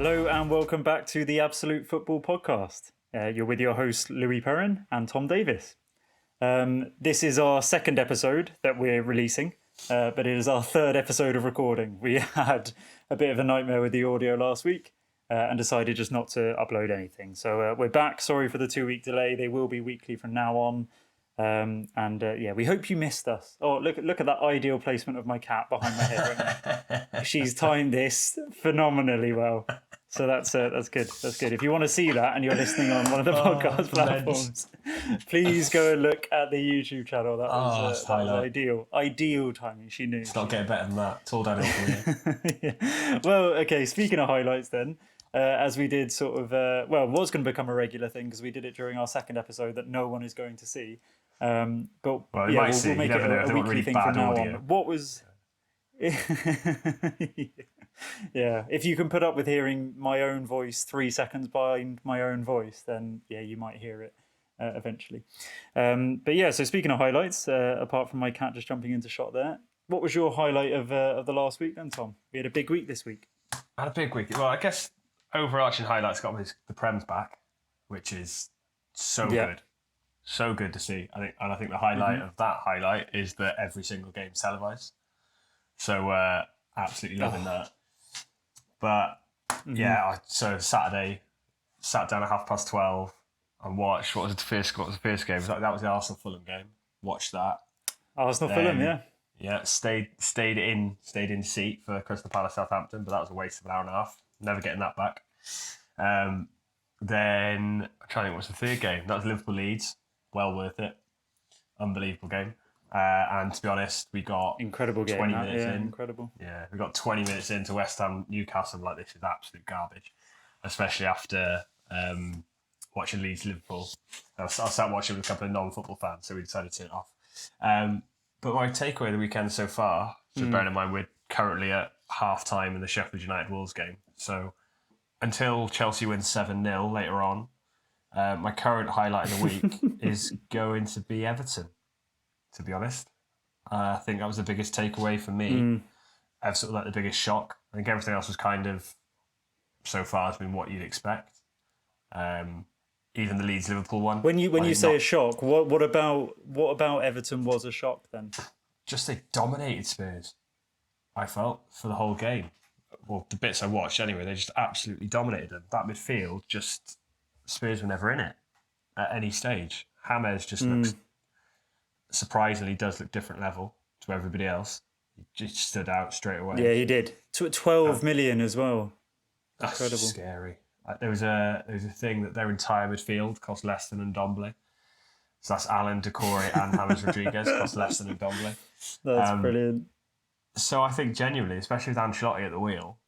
Hello and welcome back to the Absolute Football Podcast. You're with your hosts Louis Perrin and Tom Davis. This is our second episode that we're releasing, but it is our third episode of recording. We had a bit of a nightmare with the audio last week and decided just not to upload anything. So we're back. Sorry for the 2-week delay. They will be weekly from now on. We hope you missed us. Oh, look at that ideal placement of my cat behind my head right now. She's timed this phenomenally well. So that's good. That's good. If you want to see that and you're listening on one of the podcast platforms, please go and look at the YouTube channel. That was ideal timing. She knew. It's not getting better than that. It's all downhill from here. Yeah. Well, okay. Speaking of highlights, then, as we did sort of, it was going to become a regular thing because we did it during our second episode that no one is going to see. We'll make it a weekly thing from now on. What was? Yeah, if you can put up with hearing my own voice 3 seconds behind my own voice, then yeah, you might hear it eventually. So speaking of highlights, apart from my cat just jumping into shot there, what was your highlight of the last week then, Tom? We had a big week this week. I had a big week. Well, I guess overarching highlights got me the Prem's back, which is so good. So good to see. I think the highlight of that highlight is that every single game's televised. So absolutely loving that. But so Saturday, sat down at 12:30 and watched what was the first game? That was the Arsenal Fulham game. Watched that. Arsenal Fulham, yeah. Yeah, stayed in seat for Crystal Palace Southampton, but that was a waste of an hour and a half. Never getting that back. Then I'm trying to think what's the third game. That was Liverpool Leeds. Well worth it. Unbelievable game. And to be honest, we got incredible game. 20 minutes in. Incredible. Yeah, we got 20 minutes into West Ham Newcastle. Like, this is absolute garbage, especially after watching Leeds Liverpool. I sat watching with a couple of non-football fans, so we decided to turn it off. But my takeaway of the weekend so far, so bearing in mind we're currently at half time in the Sheffield United Wolves game, so until Chelsea wins 7-0 later on, my current highlight of the week is going to be Everton, to be honest. I think that was the biggest takeaway for me. Sort of like the biggest shock. I think everything else was kind of, so far, has been what you'd expect. Even the Leeds Liverpool one. When you say a shock, what about Everton was a shock then? Just they dominated Spurs, I felt, for the whole game. Well, the bits I watched anyway, they just absolutely dominated them. That midfield, just Spurs were never in it at any stage. James just looks, surprisingly does look different level to everybody else. He just stood out straight away. Yeah, he did. 12 million as well. That's incredible. Scary. There was a thing that their entire midfield cost less than Ndombele. So that's Alan, Decore and James Rodriguez cost less than Ndombele. That's brilliant. So I think genuinely, especially with Ancelotti at the wheel,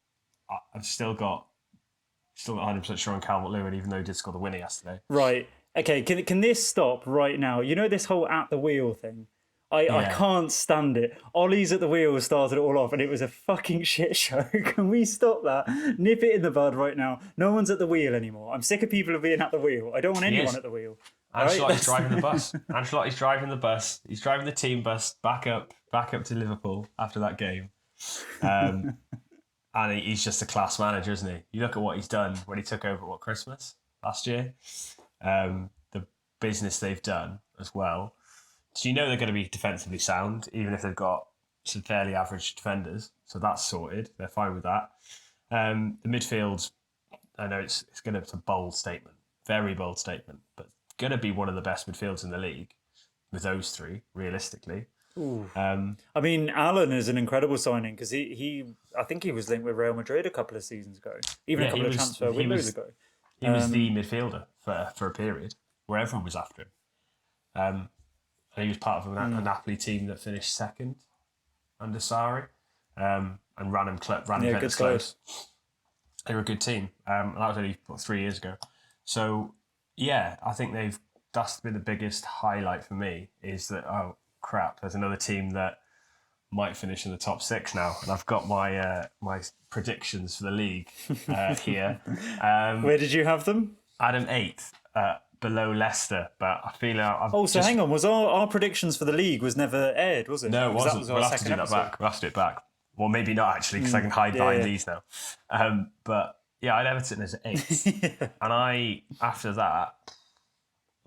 I've still not 100% sure on Calvert-Lewin, even though he did score the winner yesterday. Right. Okay, can this stop right now? You know this whole at the wheel thing? I can't stand it. Ollie's at the wheel started it all off and it was a fucking shit show. Can we stop that? Nip it in the bud right now. No one's at the wheel anymore. I'm sick of people being at the wheel. I don't want anyone at the wheel. Ancelotti's driving the bus. Ancelotti's driving the bus. He's driving the team bus back up to Liverpool after that game. And he's just a class manager, isn't he? You look at what he's done when he took over Christmas last year. The business they've done as well. So you know they're going to be defensively sound, even if they've got some fairly average defenders. So that's sorted. They're fine with that. The midfield, I know it's going to be a bold statement, very bold statement, but going to be one of the best midfields in the league with those three, realistically. I mean, Alan is an incredible signing because I think he was linked with Real Madrid a couple of seasons ago, even a couple of transfer windows ago. He was the midfielder for a period where everyone was after him. And he was part of a Napoli team that finished second under Sarri, and ran him close. They were a good team, and that was only 3 years ago. So yeah, I think that's been the biggest highlight for me, is that, oh crap, there's another team that might finish in the top 6 now, and I've got my predictions for the league here. Where did you have them? I had them 8th. Below Leicester, but I feel hang on, was our predictions for the league was never aired, was it? No, it wasn't. We'll have to do it back. Well, maybe not actually, because I can hide behind these now. But Yeah, I had Everton as 8. And after that,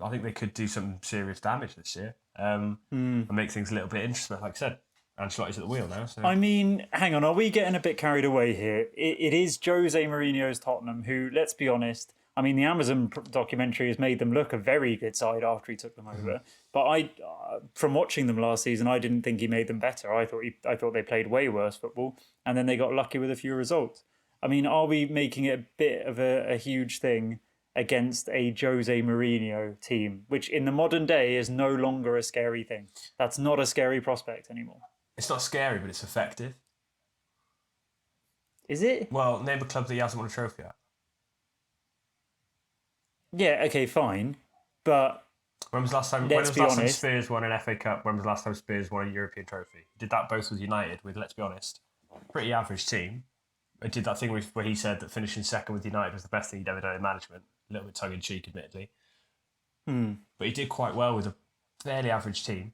I think they could do some serious damage this year and make things a little bit interesting. Like I said, Ancelotti's at the wheel now. So I mean, hang on, are we getting a bit carried away here? It is Jose Mourinho's Tottenham, who, let's be honest, I mean, the Amazon documentary has made them look a very good side after he took them over. But from watching them last season, I didn't think he made them better. I thought they played way worse football, and then they got lucky with a few results. I mean, are we making it a bit of a huge thing against a Jose Mourinho team, which in the modern day is no longer a scary thing? That's not a scary prospect anymore. it's not scary, but it's effective. Is it? Well, name a club that he hasn't won a trophy at. Yeah, okay, fine. But When was the last time? Let's be honest. Spurs won an FA Cup? When was the last time Spurs won a European trophy? He did that both with United. With, let's be honest, pretty average team. He did that thing where he said that finishing second with United was the best thing he'd ever done in management. A little bit tongue in cheek, admittedly. But he did quite well with a fairly average team.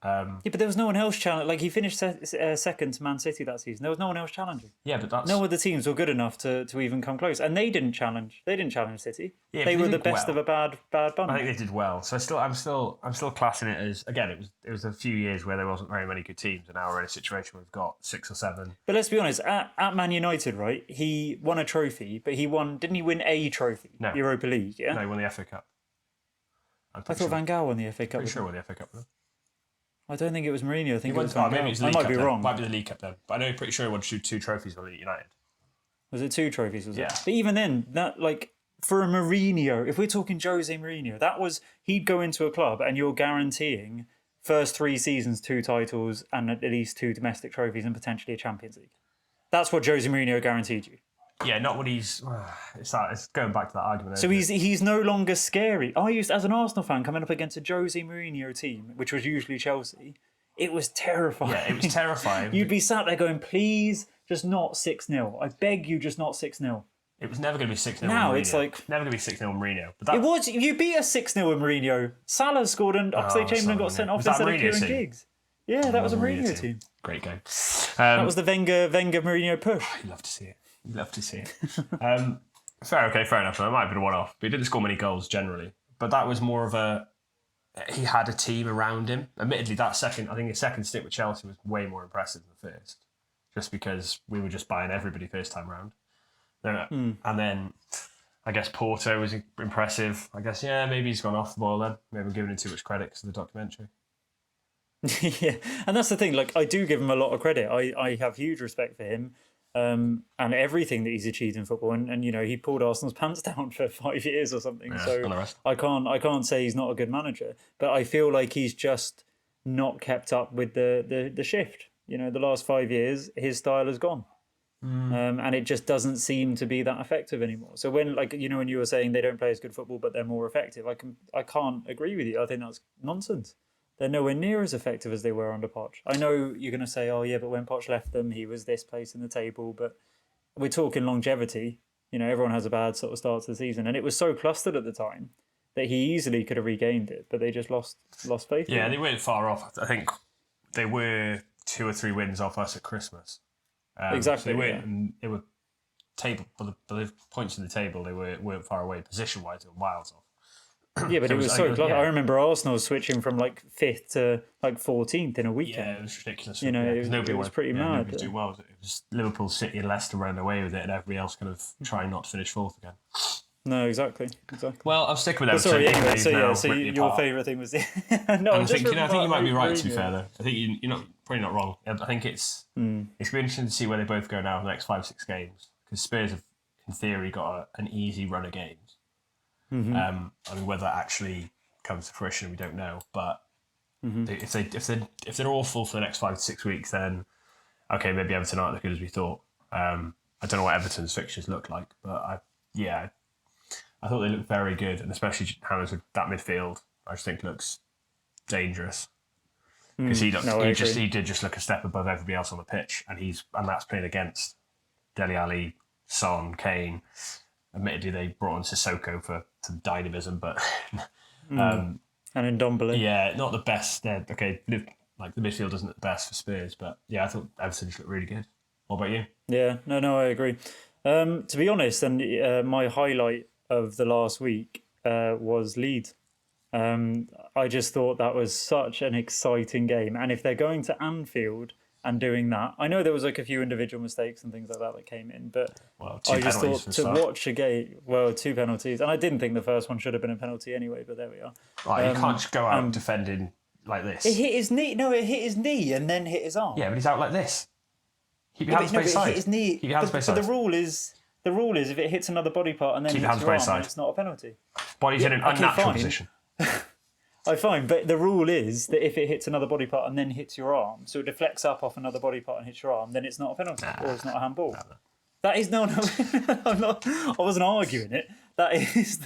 yeah, but there was no one else challenging. Like, he finished second to Man City that season. There was no one else challenging. Yeah, but that's No other teams were good enough to even come close, and they didn't challenge. They didn't challenge City. Yeah, they but were they the did best well. of a bad bunch. I think they did well. So I'm still classing it as, again, it was a few years where there wasn't very many good teams, and now we're in a situation where we've got 6 or 7. But let's be honest, at Man United, right? He won a trophy, but didn't he win a trophy? No. Europa League, yeah. No, he won the FA Cup. I thought Van Gaal won the FA Cup. Pretty sure he won the FA Cup. With him. I don't think it was Mourinho. I think it was Oh, Van maybe Gaal. it was the I League might Cup be then. wrong. Might be the League Cup then. But I know pretty sure he won 2 trophies with United. Was it 2 trophies? Was Yeah. it? But even then, that, like, for a Mourinho, if we're talking Jose Mourinho, he'd go into a club and you're guaranteeing first 3 seasons 2 titles and at least 2 domestic trophies and potentially a Champions League. That's what Jose Mourinho guaranteed you. Yeah, not when he's. It's going back to that argument. So he's no longer scary. I used, as an Arsenal fan, coming up against a Jose Mourinho team, which was usually Chelsea. It was terrifying. Yeah, it was terrifying. You'd be sat there going, please, just not 6-0. I beg you, just not 6-0. It was never going to be 6-0. Now Mourinho. it's like never going to be 6-0 Mourinho. But that, it was. You beat us 6-0 with Mourinho. Salah scored and Oxlade-Chamberlain got sent off Was that instead of Mourinho Kieran team? Giggs. Yeah, that was a Mourinho team. Great game. That was the Wenger Mourinho push. You'd love to see it. You'd love to see it. Fair enough. That might have been a one-off, but he didn't score many goals generally. But that was more of a. He had a team around him. Admittedly, his second stint with Chelsea was way more impressive than the first, just because we were just buying everybody first time round. And then I guess Porto was impressive. I guess, yeah, maybe he's gone off the ball then. Maybe I'm giving him too much credit because of the documentary. Yeah, and that's the thing. Like, I do give him a lot of credit. I have huge respect for him and everything that he's achieved in football. And you know, he pulled Arsenal's pants down for 5 years or something. Yeah, so I can't say he's not a good manager. But I feel like he's just not kept up with the shift. You know, the last 5 years, his style has gone. And it just doesn't seem to be that effective anymore. So when, like, you know, when you were saying they don't play as good football, but they're more effective, I can't agree with you. I think that's nonsense. They're nowhere near as effective as they were under Poch. I know you're going to say, oh yeah, but when Poch left them, he was this place in the table. But we're talking longevity. You know, everyone has a bad sort of start to the season, and it was so clustered at the time that he easily could have regained it, but they just lost faith. Yeah, they weren't far off. I think they were 2 or 3 wins off us at Christmas. Exactly. So they were table, but the points in the table they weren't far away. Position wise, they were miles off. Yeah, but it was so close. yeah. I remember Arsenal switching from like 5th to like 14th in a weekend. Yeah, it was ridiculous. You know, yeah, it was pretty mad. Nobody was doing well. It was Liverpool, City, and Leicester running away with it, and everybody else kind of trying not to finish 4th again. No, exactly. Well, I'm sticking with Everton. Sorry, anyway, so your favourite thing was no. I think you might be right. To be fair, though, I think you're probably not wrong. I think it's been interesting to see where they both go now in the next 5-6 games, because Spurs have, in theory, got an easy run of games. I mean, whether that actually comes to fruition, we don't know. But if they're awful for the next 5 to 6 weeks, then okay, maybe Everton aren't as good as we thought. I don't know what Everton's fixtures look like, but I thought they looked very good, and especially Hammers with that midfield, I just think looks dangerous because he did just look a step above everybody else on the pitch, and that's playing against Dele Alli, Son, Kane. Admittedly, they brought on Sissoko for some dynamism, but and Ndombele. Yeah, not the best. Okay, like the midfield isn't the best for Spurs, but yeah, I thought Everton just looked really good. What about you? Yeah, no, I agree. To be honest, and my highlight of the last week was Leeds. I just thought that was such an exciting game. And if they're going to Anfield and doing that, I know there was like a few individual mistakes and things like that came in, but I just thought to watch a game, well, 2 penalties, and I didn't think the first one should have been a penalty anyway, but there we are. Right, you can't just go out defending like this. It hit his knee. No, it hit his knee and then hit his arm. Yeah, but he's out like this. Keep your hands by side. It hit his knee. Keep your hands by side. But the rule is if it hits another body part and then hits your arm, then it's not a penalty. Body's in an unnatural position. Fine, but the rule is that if it hits another body part and then hits your arm, so it deflects up off another body part and hits your arm, then it's not a penalty or it's not a handball. That is no. I'm not. I wasn't arguing it. That is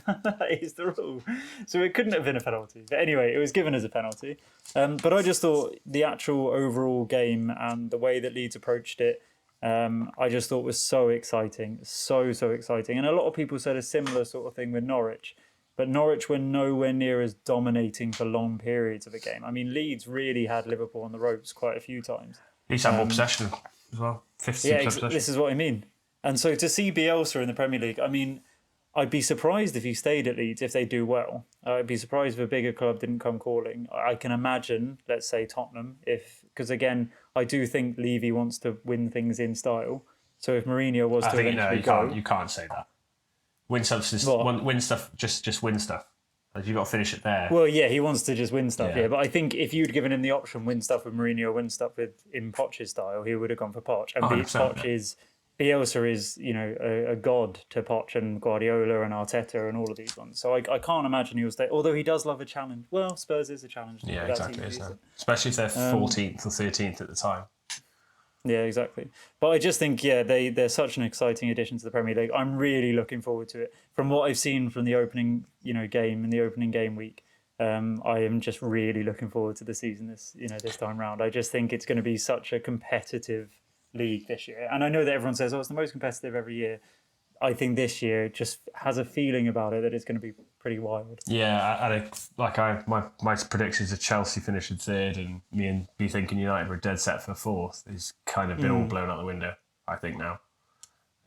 the rule. So it couldn't have been a penalty. But anyway, it was given as a penalty. But I just thought the actual overall game and the way that Leeds approached it, I just thought was so exciting, so exciting. And a lot of people said a similar sort of thing with Norwich. But Norwich were nowhere near as dominating for long periods of a game. I mean, Leeds really had Liverpool on the ropes quite a few times. Leeds had more possession as well. 50% possession. This is what I mean. And so to see Bielsa in the Premier League, I mean, I'd be surprised if he stayed at Leeds if they do well. I'd be surprised if a bigger club didn't come calling. I can imagine, let's say Tottenham, because again, I do think Levy wants to win things in style. So if Mourinho was to eventually go... You can't say that. Win stuff, just win stuff. Like, you've got to finish it there. Well, yeah, he wants to just win stuff, yeah. But I think if you'd given him the option, win stuff with Mourinho, win stuff in Poch's style, he would have gone for Poch. And Bielsa is, a god to Poch and Guardiola and Arteta and all of these ones. So I can't imagine he will stay. Although he does love a challenge. Well, Spurs is a challenge. Yeah, exactly. Especially if they're 14th or 13th at the time. Yeah, exactly. But I just think, they're such an exciting addition to the Premier League. I'm really looking forward to it. From what I've seen from the opening, game in the opening game week, I am just really looking forward to the season this time round. I just think it's going to be such a competitive league this year. And I know that everyone says, it's the most competitive every year. I think this year just has a feeling about it that it's going to be pretty wild. Yeah, my predictions of Chelsea finishing third and me and be thinking United were dead set for fourth is kind of been all blown out the window, I think now.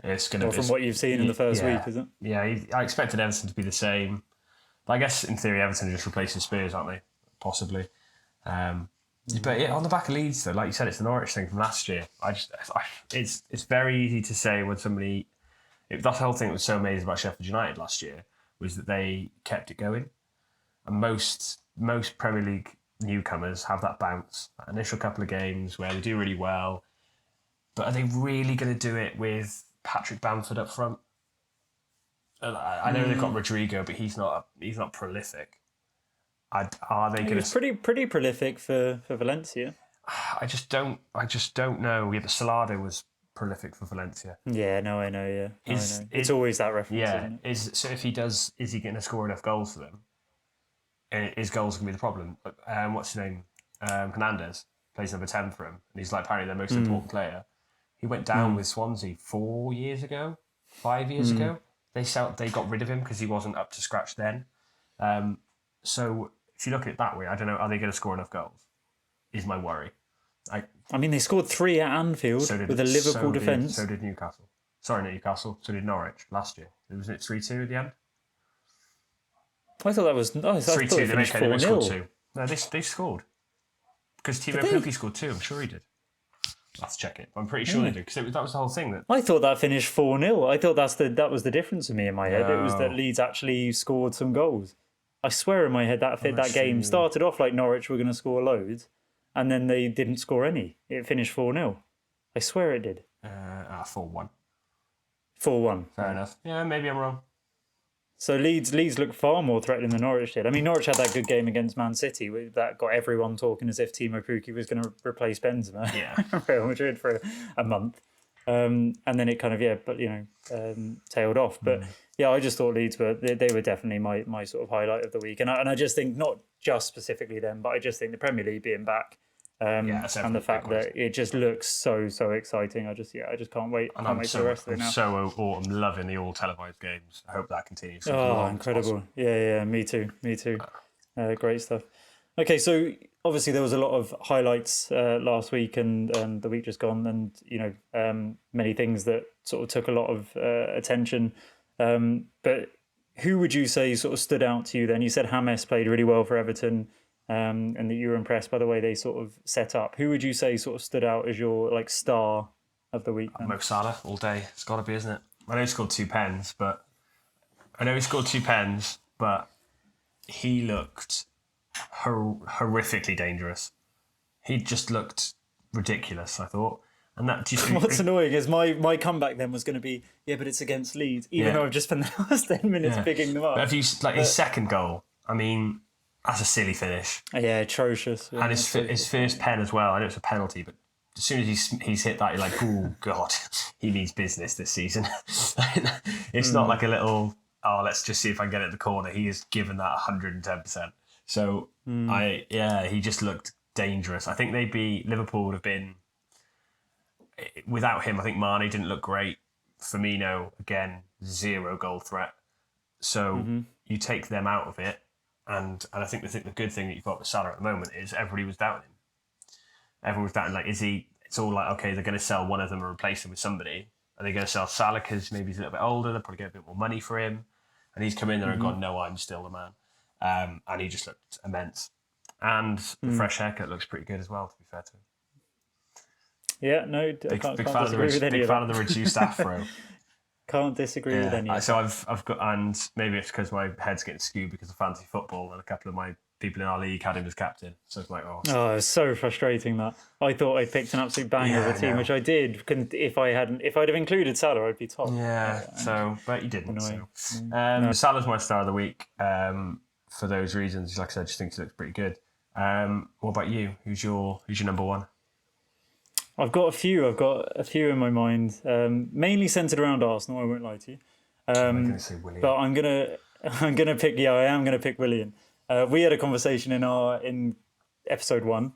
It's going to be... From what you've seen in the first week, is it? Yeah, I expected Everton to be the same. But I guess in theory Everton are just replacing Spurs, aren't they? Possibly. But yeah, on the back of Leeds though, like you said, it's the Norwich thing from last year. It's very easy to say when somebody... That's the whole thing that was so amazing about Sheffield United last year, was that they kept it going. And most Premier League newcomers have that bounce, that initial couple of games where they do really well. But are they really going to do it with Patrick Bamford up front? I know they've got Rodrigo, but he's not prolific. Are they going to? He was pretty prolific for Valencia. I just don't know. Yeah, but Salado was prolific for Valencia. Yeah, no, I know. Yeah, I know. It's always that reference. Yeah, isn't it? So if he does, is he going to score enough goals for them? His goals going to be the problem. What's his name? Hernandez plays number 10 for him, and he's like apparently their most important player. He went down with Swansea 5 years ago. They got rid of him because he wasn't up to scratch then. So if you look at it that way, I don't know, are they going to score enough goals? Is my worry. I mean, they scored 3 at Anfield with a Liverpool defence. So did Newcastle. Sorry, not Newcastle. So did Norwich last year. Wasn't it 3-2 at the end? I thought that was... 3-2. They scored 2. No, they scored. Because Timo Pukki scored 2. I'm sure he did. I'll have to check it. I'm pretty sure they did, because that was the whole thing. I thought that finished 4-0. I thought that was the difference for me in my head. It was that Leeds actually scored some goals. I swear in my head that game started off like Norwich were going to score loads, and then they didn't score any. It finished 4-0. I swear it did. 4-1. 4-1. Fair enough. Yeah, maybe I'm wrong. So Leeds looked far more threatening than Norwich did. I mean, Norwich had that good game against Man City that got everyone talking as if Timo Pukki was going to replace Benzema. Yeah. Real Madrid for a month. And then it kind of, tailed off. But yeah, I just thought Leeds they were definitely my sort of highlight of the week. And I just think not just specifically them, but I just think the Premier League being back and the fact that it just looks so exciting. I just can't wait. I can't wait for the rest of it now. I'm loving the all televised games. I hope that continues. Oh, incredible! Yeah, me too. Great stuff. Okay, so obviously there was a lot of highlights last week and the week just gone, and many things that sort of took a lot of attention. But who would you say sort of stood out to you then? You said James played really well for Everton, and that you were impressed by the way they sort of set up. Who would you say sort of stood out as your like star of the week then? Mo Salah all day. It's got to be, isn't it? I know he scored 2 pens, but he looked horrifically dangerous. He just looked ridiculous, I thought. And that what's annoying is my comeback then was going to be, but it's against Leeds, even though I've just spent the last 10 minutes picking them up. But if you his second goal, I mean, that's a silly finish. Yeah, atrocious. Yeah, and his first pen as well. I know it's a penalty, but as soon as he's hit that, you're like, oh God, he means business this season. It's not like a little, let's just see if I can get it at the corner. He has given that 110%. So he just looked dangerous. I think Liverpool would have been, without him, I think Mane didn't look great. Firmino, again, 0 goal threat. So you take them out of it, and I think the good thing that you've got with Salah at the moment is everybody was doubting him. Everyone was doubting, like, it's all like, okay, they're going to sell one of them and replace him with somebody. Are they going to sell Salah because maybe he's a little bit older, they'll probably get a bit more money for him. And he's come in there and gone, no, I'm still the man. And he just looked immense. And the fresh haircut looks pretty good as well, to be fair to him. Yeah, no, big fan of the reduced afro. Can't disagree with any. So I've got, and maybe it's because my head's getting skewed because of fantasy football, and a couple of my people in our league had him as captain. So it's like, it's so frustrating that I thought I'd picked an absolute banger of a team, which I did. If I'd have included Salah, I'd be top. Yeah. So, but you didn't. So. Salah's my star of the week. For those reasons, like I said, I just think he looks pretty good. What about you? Who's your number one? I've got a few. In my mind, mainly centered around Arsenal. I won't lie to you. I'm going to say Willian. But I'm gonna pick. Yeah, I am gonna pick Willian. We had a conversation in episode 1,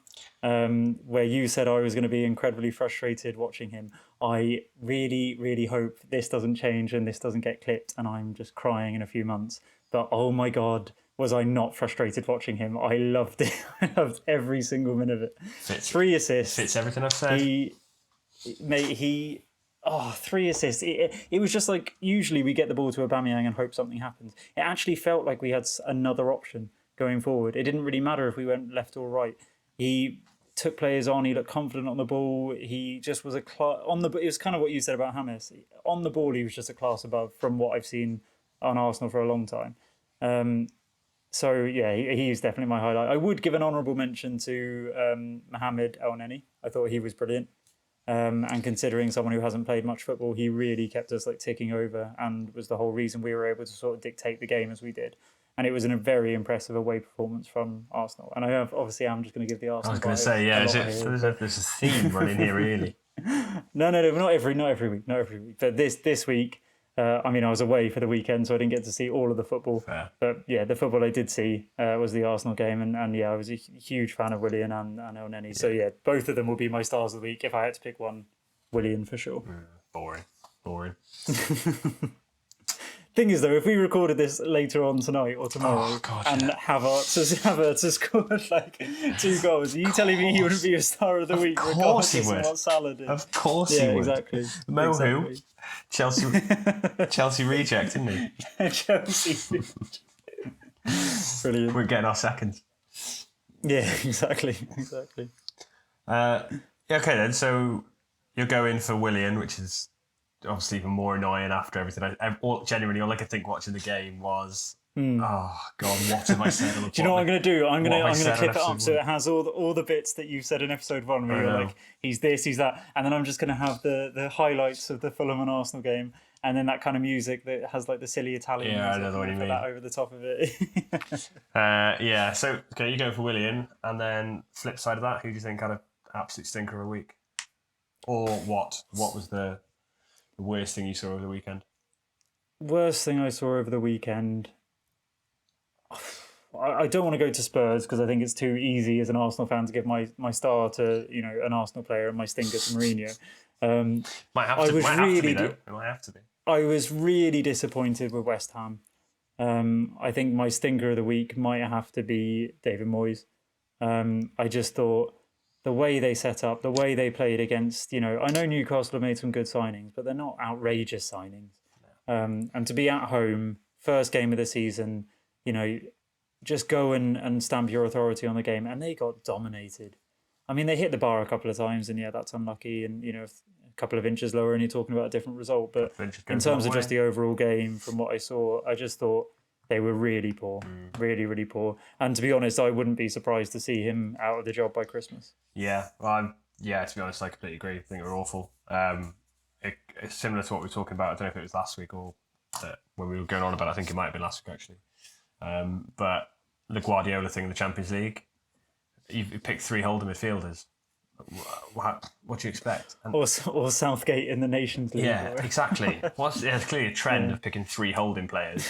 where you said I was going to be incredibly frustrated watching him. I really, really hope this doesn't change and this doesn't get clipped, and I'm just crying in a few months. But oh my God, was I not frustrated watching him? I loved it. I loved every single minute of it. 3 assists. Fits everything I've said. 3 assists. It was just like, usually we get the ball to Aubameyang and hope something happens. It actually felt like we had another option going forward. It didn't really matter if we went left or right. He took players on. He looked confident on the ball. He just was it was kind of what you said about James. On the ball, he was just a class above from what I've seen on Arsenal for a long time. So yeah, he's definitely my highlight. I would give an honourable mention to Mohamed El-Neni. I thought he was brilliant. And considering someone who hasn't played much football, he really kept us like ticking over and was the whole reason we were able to sort of dictate the game as we did. And it was a very impressive away performance from Arsenal. And I'm just going to give the Arsenal. I was going to say, there's a theme running here, really. No, not every week. But this week, I was away for the weekend, so I didn't get to see all of the football. Fair. But yeah, the football I did see was the Arsenal game, and I was a huge fan of Willian and El-Neni. Yeah. So yeah, both of them will be my stars of the week. If I had to pick one, Willian for sure. Boring. Thing is, though, if we recorded this later on tonight or tomorrow Havertz scored like 2 goals, are you telling me he wouldn't be a star of the week regardless of what Salah did? Of course he would. Exactly. Who? Chelsea reject, isn't he? Chelsea. Brilliant. We're getting our seconds. Yeah, exactly. Okay then, so you're going for Willian, which is obviously even more annoying after everything. Genuinely, all I could think watching the game was, oh God, what have I said? Do you know what I'm going to do? I'm going to clip it up so it has all the bits that you said in episode 1 where you're like, he's this, he's that, and then I'm just going to have the highlights of the Fulham and Arsenal game, and then that kind of music that has like the silly Italian music. I know what you mean. That over the top of it. So okay, you go for Willian, and then flip side of that, who do you think had an absolute stinker of a week, or what was the worst thing you saw over the weekend? Worst thing I saw over the weekend. I don't want to go to Spurs because I think it's too easy as an Arsenal fan to give my star to an Arsenal player and my stinker to Mourinho. Might have to be. I was really disappointed with West Ham. I think my stinker of the week might have to be David Moyes. I just thought the way they set up, the way they played against, I know Newcastle have made some good signings, but they're not outrageous signings. And to be at home, first game of the season, just go and stamp your authority on the game. And they got dominated. I mean, they hit the bar a couple of times, and that's unlucky. And, a couple of inches lower, and you're talking about a different result. But in terms of just the overall game, from what I saw, I just thought they were really poor, really, really poor. And to be honest, I wouldn't be surprised to see him out of the job by Christmas. Yeah, to be honest, I completely agree. I think they're awful. It's similar to what we were talking about. I don't know if it was last week or when we were going on about it. I think it might have been last week, actually. But the Guardiola thing in the Champions League, you picked 3 holding midfielders. What do you expect? Or Southgate in the Nations League. Yeah, exactly. There's clearly a trend of picking 3 holding players.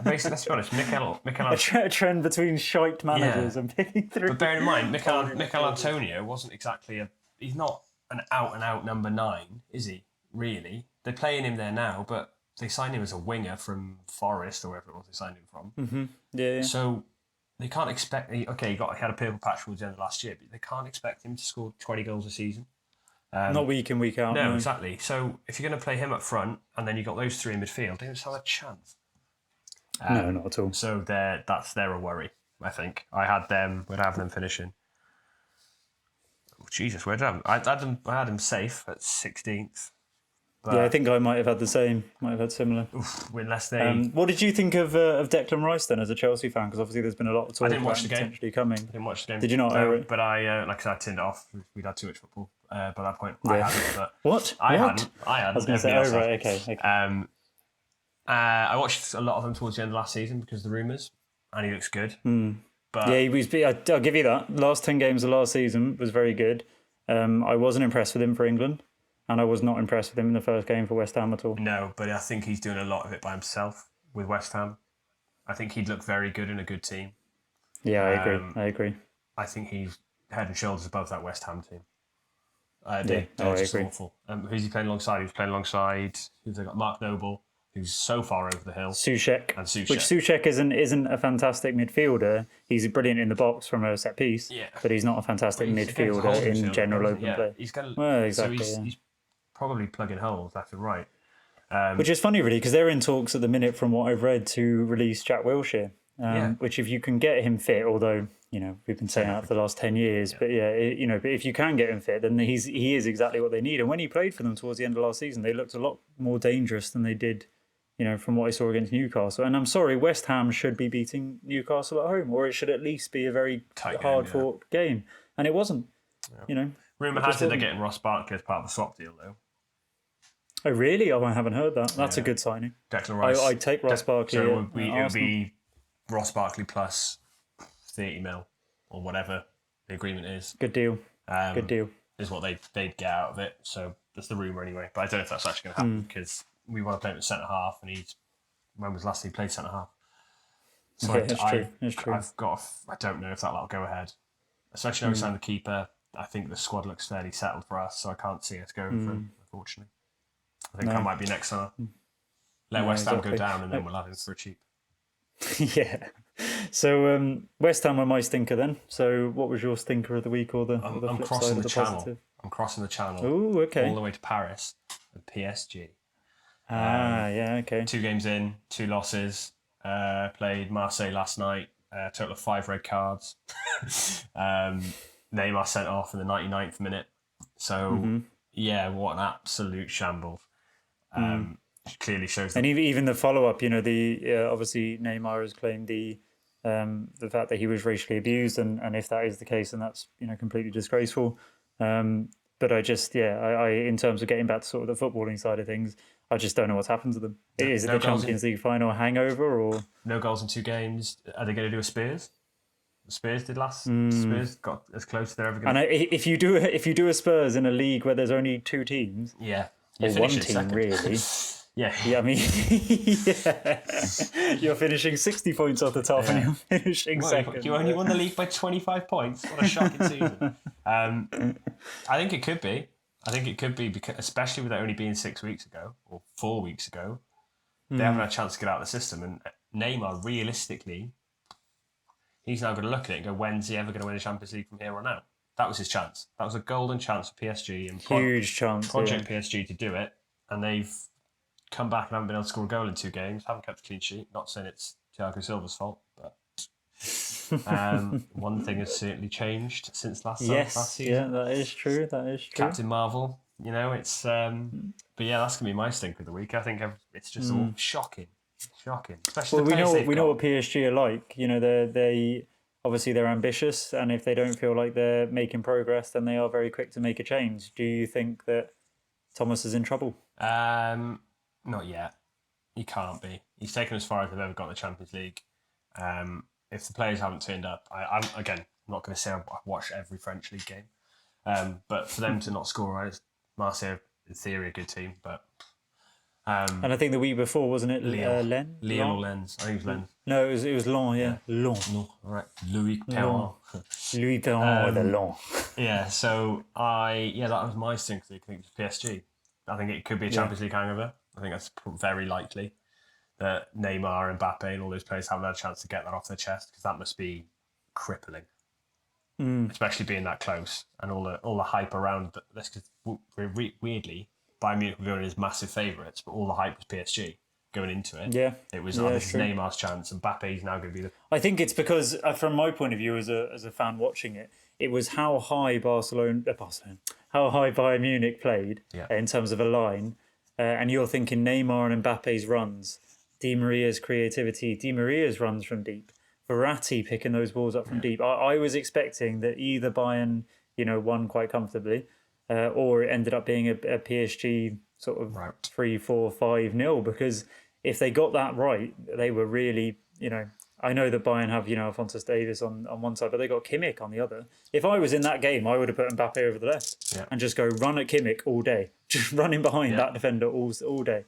Basically, let's be honest, a trend between shite managers and picking 3. But bear in mind, Mikel Antonio wasn't exactly he's not an out-and-out number 9, is he, really? They're playing him there now, but they signed him as a winger from Forest or wherever it was they signed him from. Mm-hmm. Yeah. So they can't expect... he had a purple patch towards the end of last year, but they can't expect him to score 20 goals a season. Not week in, week out. No, exactly. So if you're going to play him up front and then you've got those 3 in midfield, they don't have a chance. No, not at all. So that's their worry, I think. We'd have them finishing. Oh, Jesus, where did I have them? I had them safe at 16th. But, I think I might have had the same. Might have had similar. Unless they... what did you think of Declan Rice then as a Chelsea fan? Because obviously there's been a lot of talk about him potentially coming. I didn't watch the game. Did you not? No, but I, like I said, I turned it off. We'd had too much football by that point. Yeah. I hadn't. But what? I hadn't. I was going to say, right, okay. I watched a lot of them towards the end of last season because of the rumours, and he looks good. But yeah, he was. I'll give you that. Last 10 games of last season was very good. I wasn't impressed with him for England. And I was not impressed with him in the first game for West Ham at all. No, but I think he's doing a lot of it by himself with West Ham. I think he'd look very good in a good team. Yeah, I agree. I think he's head and shoulders above that West Ham team. I just agree. awful. Who's he playing alongside? He was playing alongside... Who's they got? Mark Noble, who's so far over the hill. Souček. And Souček. Which Souček isn't a fantastic midfielder. He's brilliant in the box from a set piece. Yeah. But he's not a fantastic midfielder in general open play. He's got, exactly. So he's probably plugging holes left and right. Which is funny, really, because they're in talks at the minute, from what I've read, to release Jack Wilshere. Which, if you can get him fit, although we've been saying that for the last 10 years, but but if you can get him fit, then he is exactly what they need. And when he played for them towards the end of last season, they looked a lot more dangerous than they did, from what I saw against Newcastle. And I'm sorry, West Ham should be beating Newcastle at home, or it should at least be a very hard-fought game. And it wasn't. Rumour has it they're getting Ross Barkley as part of the swap deal, though. Oh, really? Oh, I haven't heard that. That's a good signing. Declan Rice. I'd take Ross Barkley. So it would be Ross Barkley plus 30 mil or whatever the agreement is. Good deal. Good deal. Is what they'd get out of it. So that's the rumour anyway. But I don't know if that's actually going to happen because we want to play him at centre half, and when was the last time he played centre half? So it's true. I don't know if that'll go ahead. Especially now we signed the keeper. I think the squad looks fairly settled for us, so I can't see us going for him, unfortunately. I think that might be next summer. Let West Ham go down, and then we'll have him for cheap. Yeah. So West Ham were my stinker then. So what was your stinker of the week, or the flip side of the positive? I'm crossing the channel. Oh, okay. All the way to Paris and PSG. Yeah, okay. 2 games in, 2 losses. Played Marseille last night. Total of 5 red cards. Neymar sent off in the 99th minute. So, what an absolute shambles. Clearly shows. And even the follow-up, obviously Neymar has claimed the fact that he was racially abused, and if that is the case, then that's completely disgraceful. But I just, I in terms of getting back to sort of the footballing side of things, I just don't know what's happened to them. Is it the Champions League final hangover, or no goals in 2 games? Are they going to do a Spurs? Spurs did last. Spurs got as close as they're ever going. And if you do a Spurs in a league where there's only 2 teams, or 1 team second. Really. Yeah, I mean, you're finishing 60 points off the top, and you're finishing second. You only won the league by 25 points. What a shocking season! I think it could be. Because, especially with it only being 6 weeks ago or 4 weeks ago, they haven't had a chance to get out of the system. And Neymar, realistically, he's now going to look at it and go, when's he ever going to win a Champions League from here on out? That was his chance. That was a golden chance for PSG and Huge chance. Project PSG to do it. And they've come back and haven't been able to score a goal in 2 games, haven't kept a clean sheet. Not saying it's Thiago Silva's fault, but one thing has certainly changed since last season. Yeah, that is true. Captain Marvel, it's but yeah, that's gonna be my stink of the week. I think it's just all shocking, especially we know what PSG are like. They obviously they're ambitious, and if they don't feel like they're making progress, then they are very quick to make a change. Do you think that Thomas is in trouble? Not yet. He can't be. He's taken as far as they've ever got in the Champions League. If the players haven't turned up, I'm not going to say I've watched every French league game, but for them to not score, right? Marcelo, in theory, a good team, but and I think the week before, wasn't it Lyon or Lens? I think it was Lens. No, it was Lens. Yeah, Lens. No, all right, Louis Perrin. Louis Perrin with the Lens. Yeah, so that was my stink. I think it's PSG. I think it could be a Champions League hangover. I think that's very likely that Neymar and Mbappe and all those players haven't had a chance to get that off their chest, because that must be crippling, especially being that close and all the hype around this. Because weirdly, Bayern Munich were viewed as massive favourites, but all the hype was PSG going into it. Yeah, it was this is Neymar's chance, and Mbappe's now going to be the. I think it's because, from my point of view as a fan watching it, it was how high how high Bayern Munich played in terms of a line, and you're thinking Neymar and Mbappe's runs, Di Maria's creativity, Di Maria's runs from deep, Verratti picking those balls up from deep. I was expecting that either Bayern, won quite comfortably, or it ended up being a PSG sort of 3-4-5-0, because if they got that right, they were really, I know that Bayern have, Alphonso Davies on one side, but they got Kimmich on the other. If I was in that game, I would have put Mbappe over the left and just go run at Kimmich all day, just running behind that defender all day.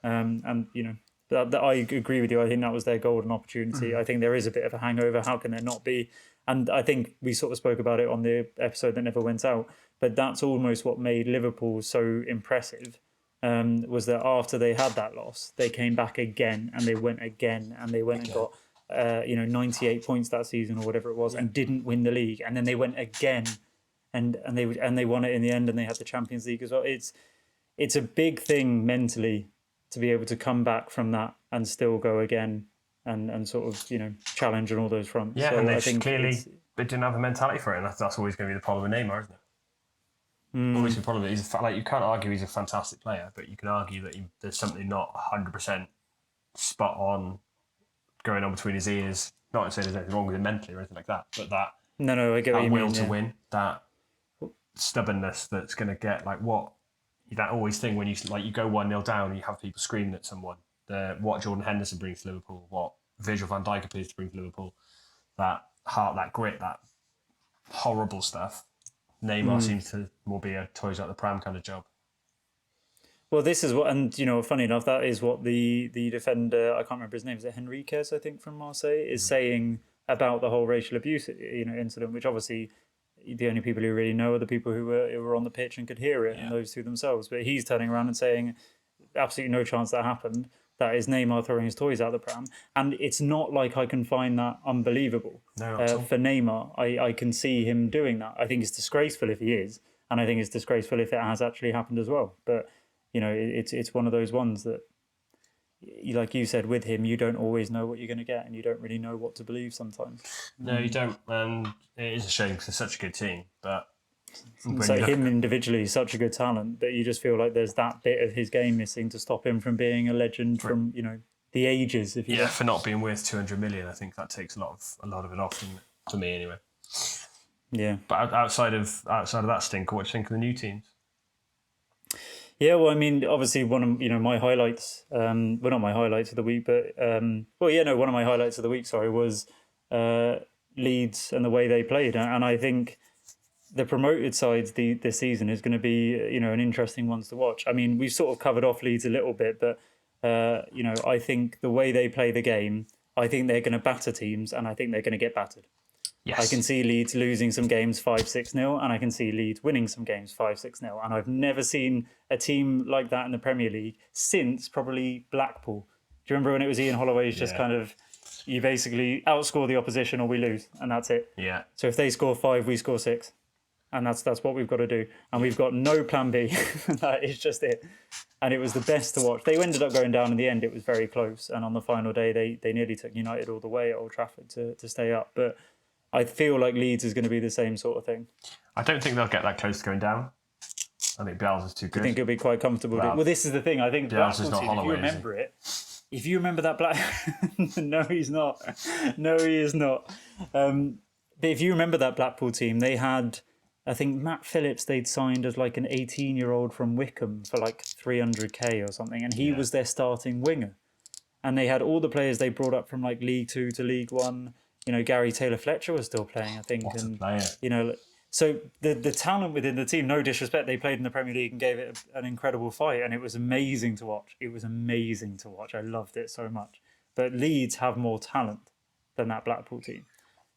I agree with you. I think that was their golden opportunity. I think there is a bit of a hangover. How can there not be? And I think we sort of spoke about it on the episode that never went out, but that's almost what made Liverpool so impressive. Was that after they had that loss, they came back again and they went again and they went and got 98 points that season or whatever it was, and didn't win the league, and then they went again and they won it in the end, and they had the Champions League as well. It's a big thing mentally to be able to come back from that and still go again and sort of challenge on all those fronts. Yeah, so and they didn't have the mentality for it, and that's always going to be the problem with Neymar, isn't it? Always the problem. You can't argue he's a fantastic player, but you can argue that there's something not 100% spot on going on between his ears. Not saying there's anything wrong with him mentally or anything like that, but that I get what you mean, will to win, that stubbornness that's going to get that always thing when you go 1-0 down and you have people screaming at someone. What Jordan Henderson brings to Liverpool, what Virgil van Dijk appears to bring to Liverpool, that heart, that grit, that horrible stuff. Neymar seems to more be a toys out the pram kind of job. Well, this is what, and funny enough, that is what the defender, I can't remember his name, is it Henriquez, I think, from Marseille, is saying about the whole racial abuse incident, which obviously the only people who really know are the people who were on the pitch and could hear it, and those two themselves. But he's turning around and saying absolutely no chance that happened. That is Neymar throwing his toys out the pram. And it's not like I can find that unbelievable. No, not at all. For Neymar, I can see him doing that. I think it's disgraceful if he is, and I think it's disgraceful if it has actually happened as well. But it's one of those ones that, like you said, with him, you don't always know what you're going to get, and you don't really know what to believe sometimes. No, you don't. And it is a shame because they're such a good team. But so him individually is such a good talent that you just feel like there's that bit of his game missing to stop him from being a legend from the ages. If you like. For not being worth 200 million, I think that takes a lot of it off for me anyway. Yeah. But outside of that stinker, what do you think of the new teams? Yeah, well, I mean, obviously, one of my highlights, not my highlights of the week, but one of my highlights of the week, was Leeds and the way they played, and I think the promoted sides this season is going to be an interesting ones to watch. I mean, we've sort of covered off Leeds a little bit, but I think the way they play the game, I think they're going to batter teams, and I think they're going to get battered. Yes. I can see Leeds losing some games 5-6-0, and I can see Leeds winning some games 5-6-0. And I've never seen a team like that in the Premier League since probably Blackpool. Do you remember when it was Ian Holloway's just kind of You basically outscore the opposition or we lose, and that's it. Yeah. So if they score 5, we score 6. And that's what we've got to do. And we've got no plan B. That is just it. And it was the best to watch. They ended up going down in the end. It was very close. And on the final day, they nearly took United all the way at Old Trafford to stay up. But I feel like Leeds is going to be the same sort of thing. I don't think they'll get that close to going down. I think Bielsa's too good. I think it'll be quite comfortable. Well, this is the thing. I think Bielsa's not Holloway, if you remember that Black... No, he's not. No, he is not. But if you remember that Blackpool team, they had... I think Matt Phillips they'd signed as like an 18-year-old from Wickham for like 300k or something, and he was their starting winger. And they had all the players they brought up from like League Two to League One. You know, Gary Taylor-Fletcher was still playing, I think. What a player. You know, so the talent within the team, no disrespect, they played in the Premier League and gave it an incredible fight, and it was amazing to watch. It was amazing to watch. I loved it so much. But Leeds have more talent than that Blackpool team.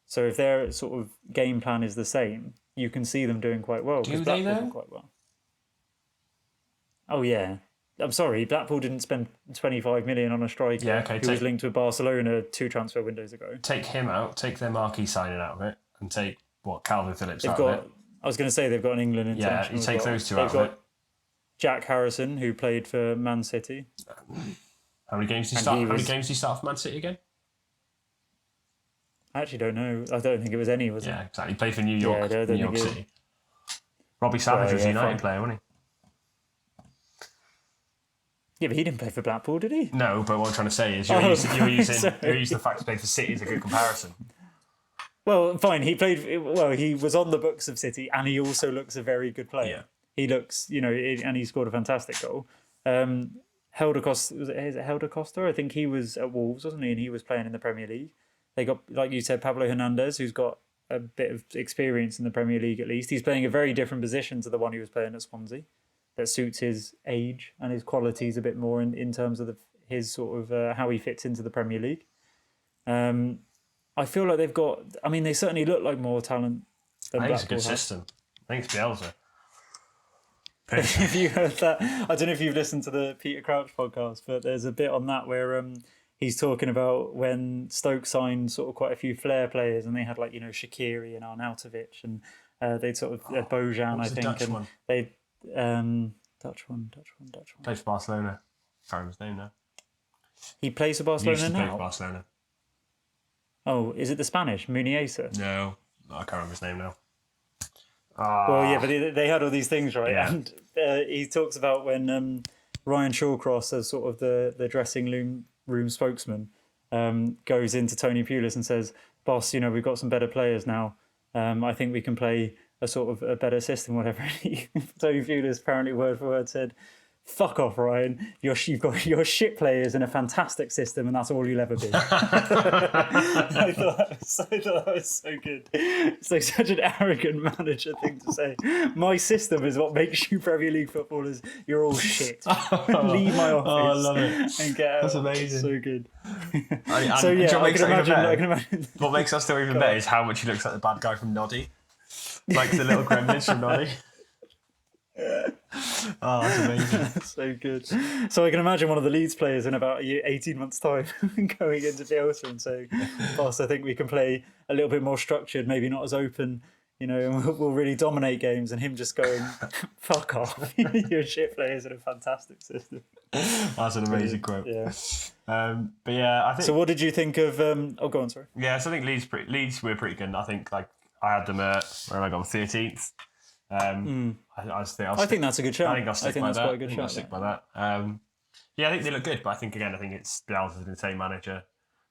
So if their sort of game plan is the same, you can see them doing quite well. Do they though? Quite well. Oh yeah, I'm sorry. Blackpool didn't spend 25 million on a striker who was linked with Barcelona 2 transfer windows ago. Take him out. Take their marquee signing out of it, and take Calvin Phillips out of it. I was going to say they've got an England international. Yeah, you take those two out of it. Jack Harrison, who played for Man City. How many games did he start? How many games did he start for Man City again? I actually don't know. I don't think it was any, was it? Yeah, exactly. He played for New York, New York City. Robbie Savage was a United player, wasn't he? Yeah, but he didn't play for Blackpool, did he? No, but what I'm trying to say is you're using the fact he played for City as a good comparison. Well, fine. He was on the books of City, and he also looks a very good player. Yeah. He looks, and he scored a fantastic goal. Helder Costa? I think he was at Wolves, wasn't he? And he was playing in the Premier League. They got, like you said, Pablo Hernandez, who's got a bit of experience in the Premier League at least. He's playing a very different position to the one he was playing at Swansea. That suits his age and his qualities a bit more in terms of his sort of how he fits into the Premier League. I feel like they've got... I mean, they certainly look like more talent than Blackpool. I think it's a good system. I think it's Bielsa. If you heard that, I don't know if you've listened to the Peter Crouch podcast, but there's a bit on that where he's talking about when Stoke signed sort of quite a few flair players, and they had like Shaqiri and Arnautovic, and they'd sort of Bojan, I think, Dutch and one? they Dutch one. Plays for Barcelona. Can't remember his name now. He plays for Barcelona Used to play now. for Barcelona. Oh, is it the Spanish Muniesa? No, I can't remember his name now. Well, yeah, but they had all these things, right? Yeah. And he talks about when Ryan Shawcross, as sort of the dressing room spokesman, goes into Tony Pulis and says, "Boss, we've got some better players now. I think we can play a sort of a better system, whatever." Tony Pulis apparently word for word said, "Fuck off, Ryan. You've got your shit players in a fantastic system, and that's all you'll ever be." I thought that was so good. It's like such an arrogant manager thing to say. My system is what makes you Premier League footballers. You're all shit. Leave my office. I love it. And get out. That's amazing. It's so good. So yeah, I can imagine. What makes that story even better is how much he looks like the bad guy from Noddy. Like the little gremlins from Noddy. Oh, that's amazing. So good. So I can imagine one of the Leeds players in about 18 months' time going into Bielsa and saying, "Boss, I think we can play a little bit more structured, maybe not as open, and we'll really dominate games." And him just going, "Fuck off. Your shit players in a fantastic system." That's an amazing quote. Yeah. But yeah, I think. So what did you think of... go on, sorry. Yeah, so I think Leeds were pretty good. And I think I had them at, where have I gone, 13th. I think that's a good shout. I think I'll stick by that. Quite a good shout, I'll stick by that. Yeah, I think they look good, but I think again, it's Bielsa's the same manager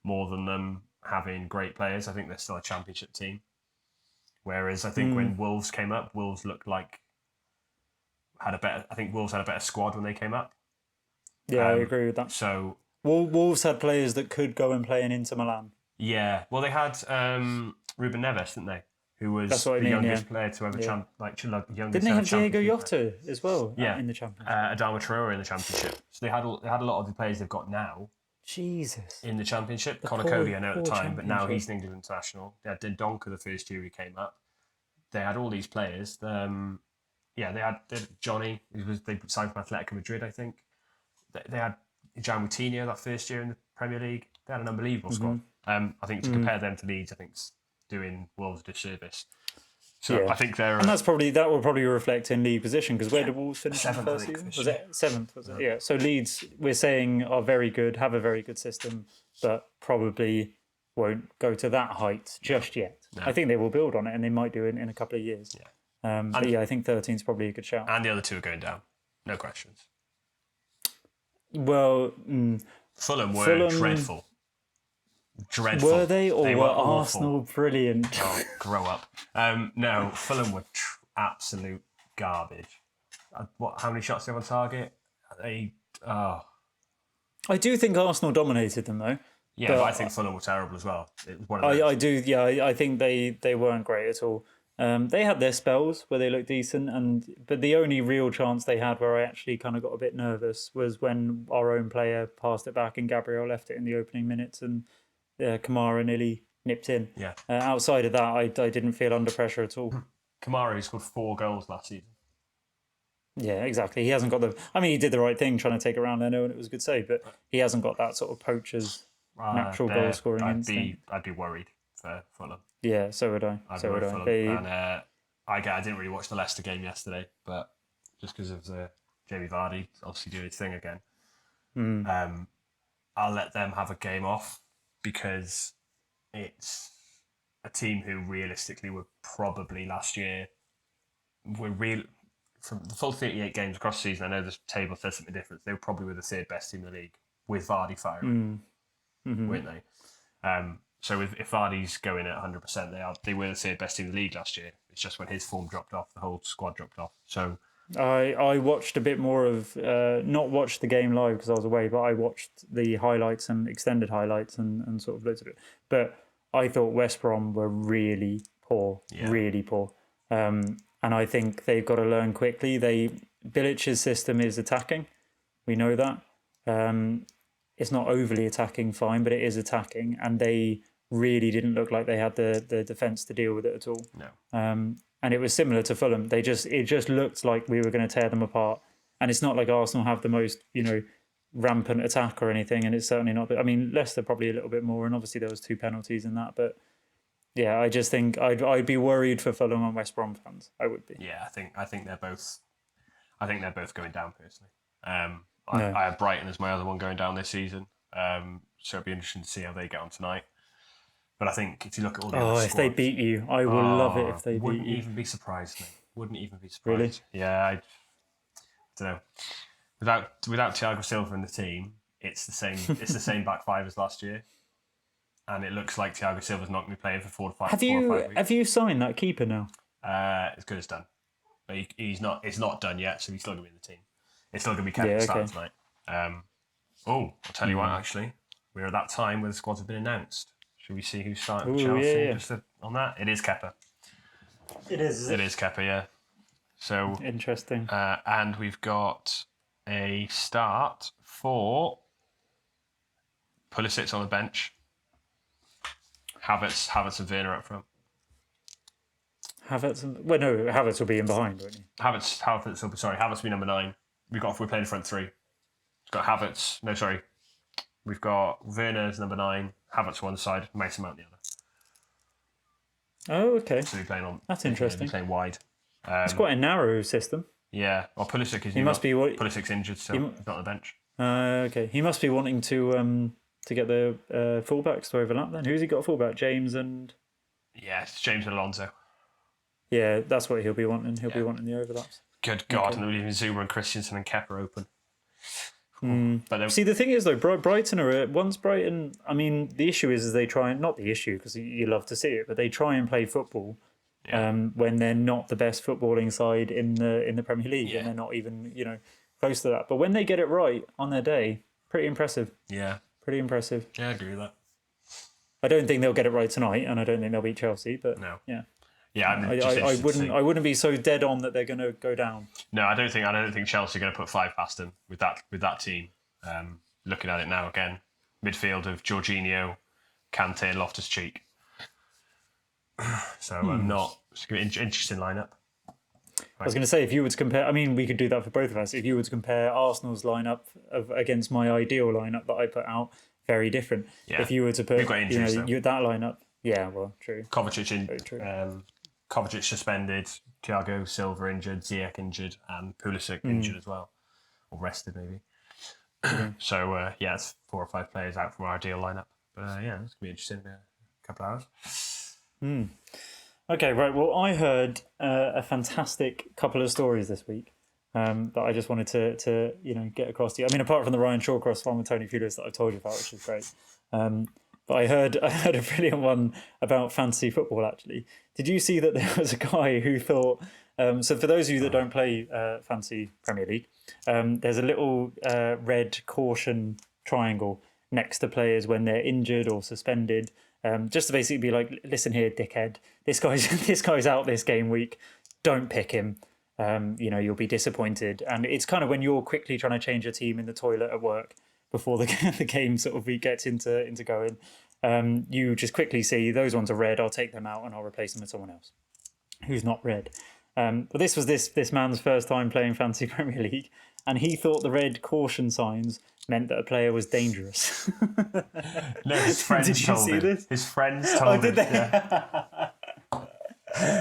more than them having great players. I think they're still a championship team. Whereas I think when Wolves came up, Wolves looked like I think Wolves had a better squad when they came up. Yeah, I agree with that. So Wolves had players that could go and play in Inter Milan. Yeah, well, they had Ruben Neves, didn't they? Who was the youngest player to ever youngest. Didn't they have Diego Jota as well? Yeah, in the Championship. Adama Traore in the Championship. So they had a lot of the players they've got now. Jesus. In the Championship, Conor Cody I know at the time, but now he's an England international. They had Dendoncker the first year he came up. They had all these players. They had Johnny. They signed from Atletico Madrid, I think. They had Jan Moutinho that first year in the Premier League. They had an unbelievable squad. I think to compare them to Leeds, I think it's doing Wolves a disservice. So Yeah. I think they're... And that will probably reflect in league position, because where did Wolves finish in the Seventh, I first think, season? this Was year. it seventh? Was it? Yeah. So Leeds, we're saying, are very good, have a very good system, but probably won't go to that height just yet. No. I think they will build on it, and they might do it in a couple of years. Yeah. But yeah, I think 13 is probably a good shout. And the other two are going down. No questions. Well, Fulham were dreadful. Dreadful. were they, or They were awful. Arsenal brilliant? Oh, grow up. No, Fulham were absolute garbage. How many shots they have on target? I do think Arsenal dominated them, though. Yeah, but I think Fulham were terrible as well. It was one of those. I do, yeah. I think they weren't great at all. They had their spells where they looked decent, but the only real chance they had where I actually kind of got a bit nervous was when our own player passed it back and Gabriel left it in the opening minutes, and Kamara nearly nipped in. Yeah. Outside of that, I didn't feel under pressure at all. Kamara scored 4 goals last season. Yeah, exactly. He hasn't got the... I mean, he did the right thing trying to take it around Leno, and it was a good save, but he hasn't got that sort of poacher's natural goal-scoring instinct. I'd be worried for Fulham. Yeah, so would I. I'd So would Fulham. I. And I didn't really watch the Leicester game yesterday, but just because of Jamie Vardy obviously doing his thing again, I'll let them have a game off, because it's a team who realistically were probably last year from the full 38 games across the season. I know the table says something different. They were probably the third best team in the league with Vardy firing, weren't they? So if Vardy's going at 100%, they were the third best team in the league last year. It's just when his form dropped off, the whole squad dropped off. So I watched a bit more of, not watched the game live because I was away, but I watched the highlights and extended highlights and sort of looked at it. But I thought West Brom were really poor, really poor. And I think they've got to learn quickly. Bilic's system is attacking. We know that. It's not overly attacking, fine, but it is attacking. And they really didn't look like they had the defence to deal with it at all. no. And it was similar to Fulham. It just looked like we were going to tear them apart. And it's not like Arsenal have the most, rampant attack or anything. And it's certainly not. I mean, Leicester probably a little bit more. And obviously there was 2 penalties in that. But yeah, I just think I'd be worried for Fulham and West Brom fans. I would be. Yeah, I think they're both. I think they're both going down personally. I have Brighton as my other one going down this season. So it'll be interesting to see how they get on tonight. But I think if you look at all the other if they squads, beat you, I will love it if they beat you. Wouldn't even be surprised, mate. Wouldn't even be surprised. Really? Yeah, I don't know. Without Thiago Silva in the team, it's the same. It's the same back five as last year, and it looks like Thiago Silva's not going to be playing for 4 to 5. Have you signed that keeper now? As good as done, but he's not. It's not done yet, so he's still going to be in the team. It's still going to be Kevin starting tonight. I'll tell you what. Actually, we're at that time where the squads have been announced. Should we see who's starting for Chelsea? Yeah. Just on that, it is Kepa. It is. It is Kepa, yeah. So interesting. And we've got a start for Pulisic on the bench. Havertz and Werner up front. Havertz will be in behind, won't he? Havertz will be number 9. We're playing front 3. We've got Havertz. No, sorry. We've got Werner as number 9. Havertz one side, Mason Mount the other. Oh, okay. So we're playing on. That's interesting. We're playing wide. It's quite a narrow system. Yeah. Well, Pulisic is. Pulisic's injured still. He's not on the bench. Okay. He must be wanting to get the fullbacks to overlap. Then who's he got fullback? James and. Yeah, it's James and Alonso. Yeah, that's what he'll be wanting. He'll be wanting the overlaps. Good God, and even Zuma and Christensen and Kepa open. But see, the thing is though, Brighton are once Brighton. I mean, the issue is they try, not the issue because you love to see it, but they try and play football when they're not the best footballing side in the Premier League, and they're not even close to that. But when they get it right on their day, pretty impressive. Yeah, pretty impressive. Yeah, I agree with that. I don't think they'll get it right tonight, and I don't think they'll beat Chelsea. But yeah, I wouldn't be so dead on that they're going to go down. No, I don't think Chelsea are going to put 5 past them with that team. Looking at it now again, midfield of Jorginho, Kante, and Loftus-Cheek. So it's going to be an interesting lineup. I was going to say, if you were to compare, I mean, we could do that for both of us. If you were to compare Arsenal's lineup against my ideal lineup that I put out, very different. Yeah. If you were to put, We've got injuries, though. that lineup, yeah, well, true. Kovacic suspended, Thiago Silva injured, Ziyech injured, and Pulisic injured as well, or rested maybe. So it's 4 or 5 players out from our ideal lineup. But it's gonna be interesting in a couple of hours. Okay, right. Well, I heard a fantastic couple of stories this week that I just wanted to get across to you. I mean, apart from the Ryan Shawcross one with Tony Pulis that I've told you about, which is great. But I heard a brilliant one about fantasy football. Actually, did you see that there was a guy who thought? So for those of you that don't play fantasy Premier League, there's a little red caution triangle next to players when they're injured or suspended. Just to basically be like, listen here, dickhead. This guy's out this game week. Don't pick him. You'll be disappointed. And it's kind of when you're quickly trying to change your team in the toilet at work before the game sort of gets into going. You just quickly see those ones are red. I'll take them out and I'll replace them with someone else who's not red. But this was this man's first time playing fantasy Premier League, and he thought the red caution signs meant that a player was dangerous. No, his friends told him. This? His friends told him. Did they? Yeah.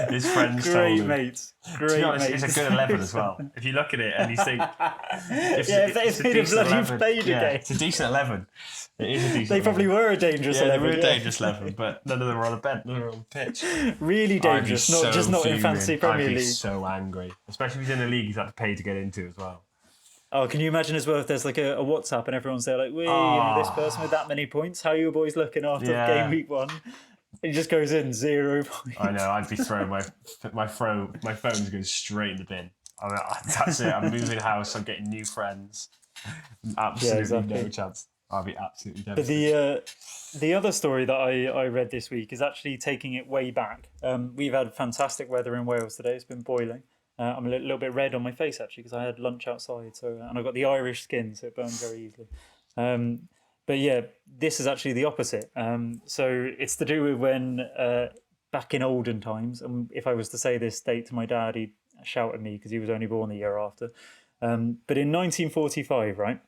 His friends told him. Great mates. To be honest, it's a good 11 as well. If you look at it and you think... if they'd have bloody played again. It's a decent 11. It is a decent They probably were a dangerous 11. They were a dangerous 11, but none of them were on the bench. None of them were on the pitch. Really dangerous, not in fantasy Premier League. I'd be so angry. Especially if he's in a league he's had to pay to get into as well. Oh, can you imagine as well if there's like a WhatsApp and everyone's there like, this person with that many points, how are you boys looking after game week 1? He just goes in 0 points. I know, I'd be throwing my phone's going straight in the bin. That's it, I'm moving house, I'm getting new friends. Absolutely no chance. I'd be absolutely devastated. But the other story that I read this week is actually taking it way back. We've had fantastic weather in Wales today, it's been boiling. I'm a little bit red on my face actually because I had lunch outside, and I've got the Irish skin, so it burns very easily. But yeah, this is actually the opposite. So it's to do with when back in olden times, and if I was to say this date to my dad, he'd shout at me because he was only born the year after. But in 1945, right,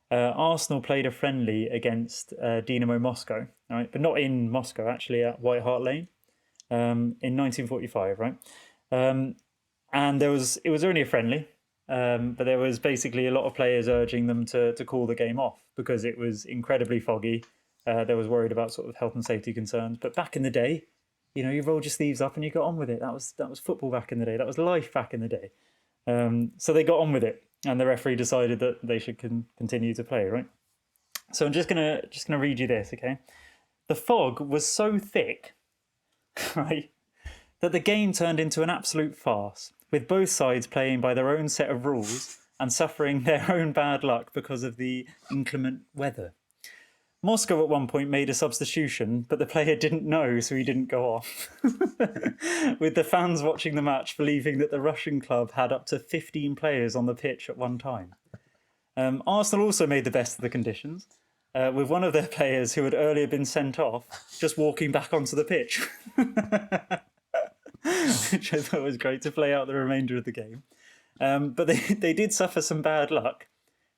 Arsenal played a friendly against Dynamo Moscow, right, but not in Moscow, actually at White Hart Lane, in 1945, right. And it was only a friendly, but there was basically a lot of players urging them to call the game off because it was incredibly foggy. They was worried about sort of health and safety concerns. But back in the day, you rolled your sleeves up and you got on with it. That was football back in the day. That was life back in the day. So they got on with it, and the referee decided that they should continue to play. Right. So I'm just gonna read you this, okay? The fog was so thick, right, that the game turned into an absolute farce, with both sides playing by their own set of rules and suffering their own bad luck because of the inclement weather. Moscow at one point made a substitution, but the player didn't know, so he didn't go off. With the fans watching the match believing that the Russian club had up to 15 players on the pitch at one time. Arsenal also made the best of the conditions, with one of their players who had earlier been sent off just walking back onto the pitch. Which I thought was great to play out the remainder of the game. But they did suffer some bad luck,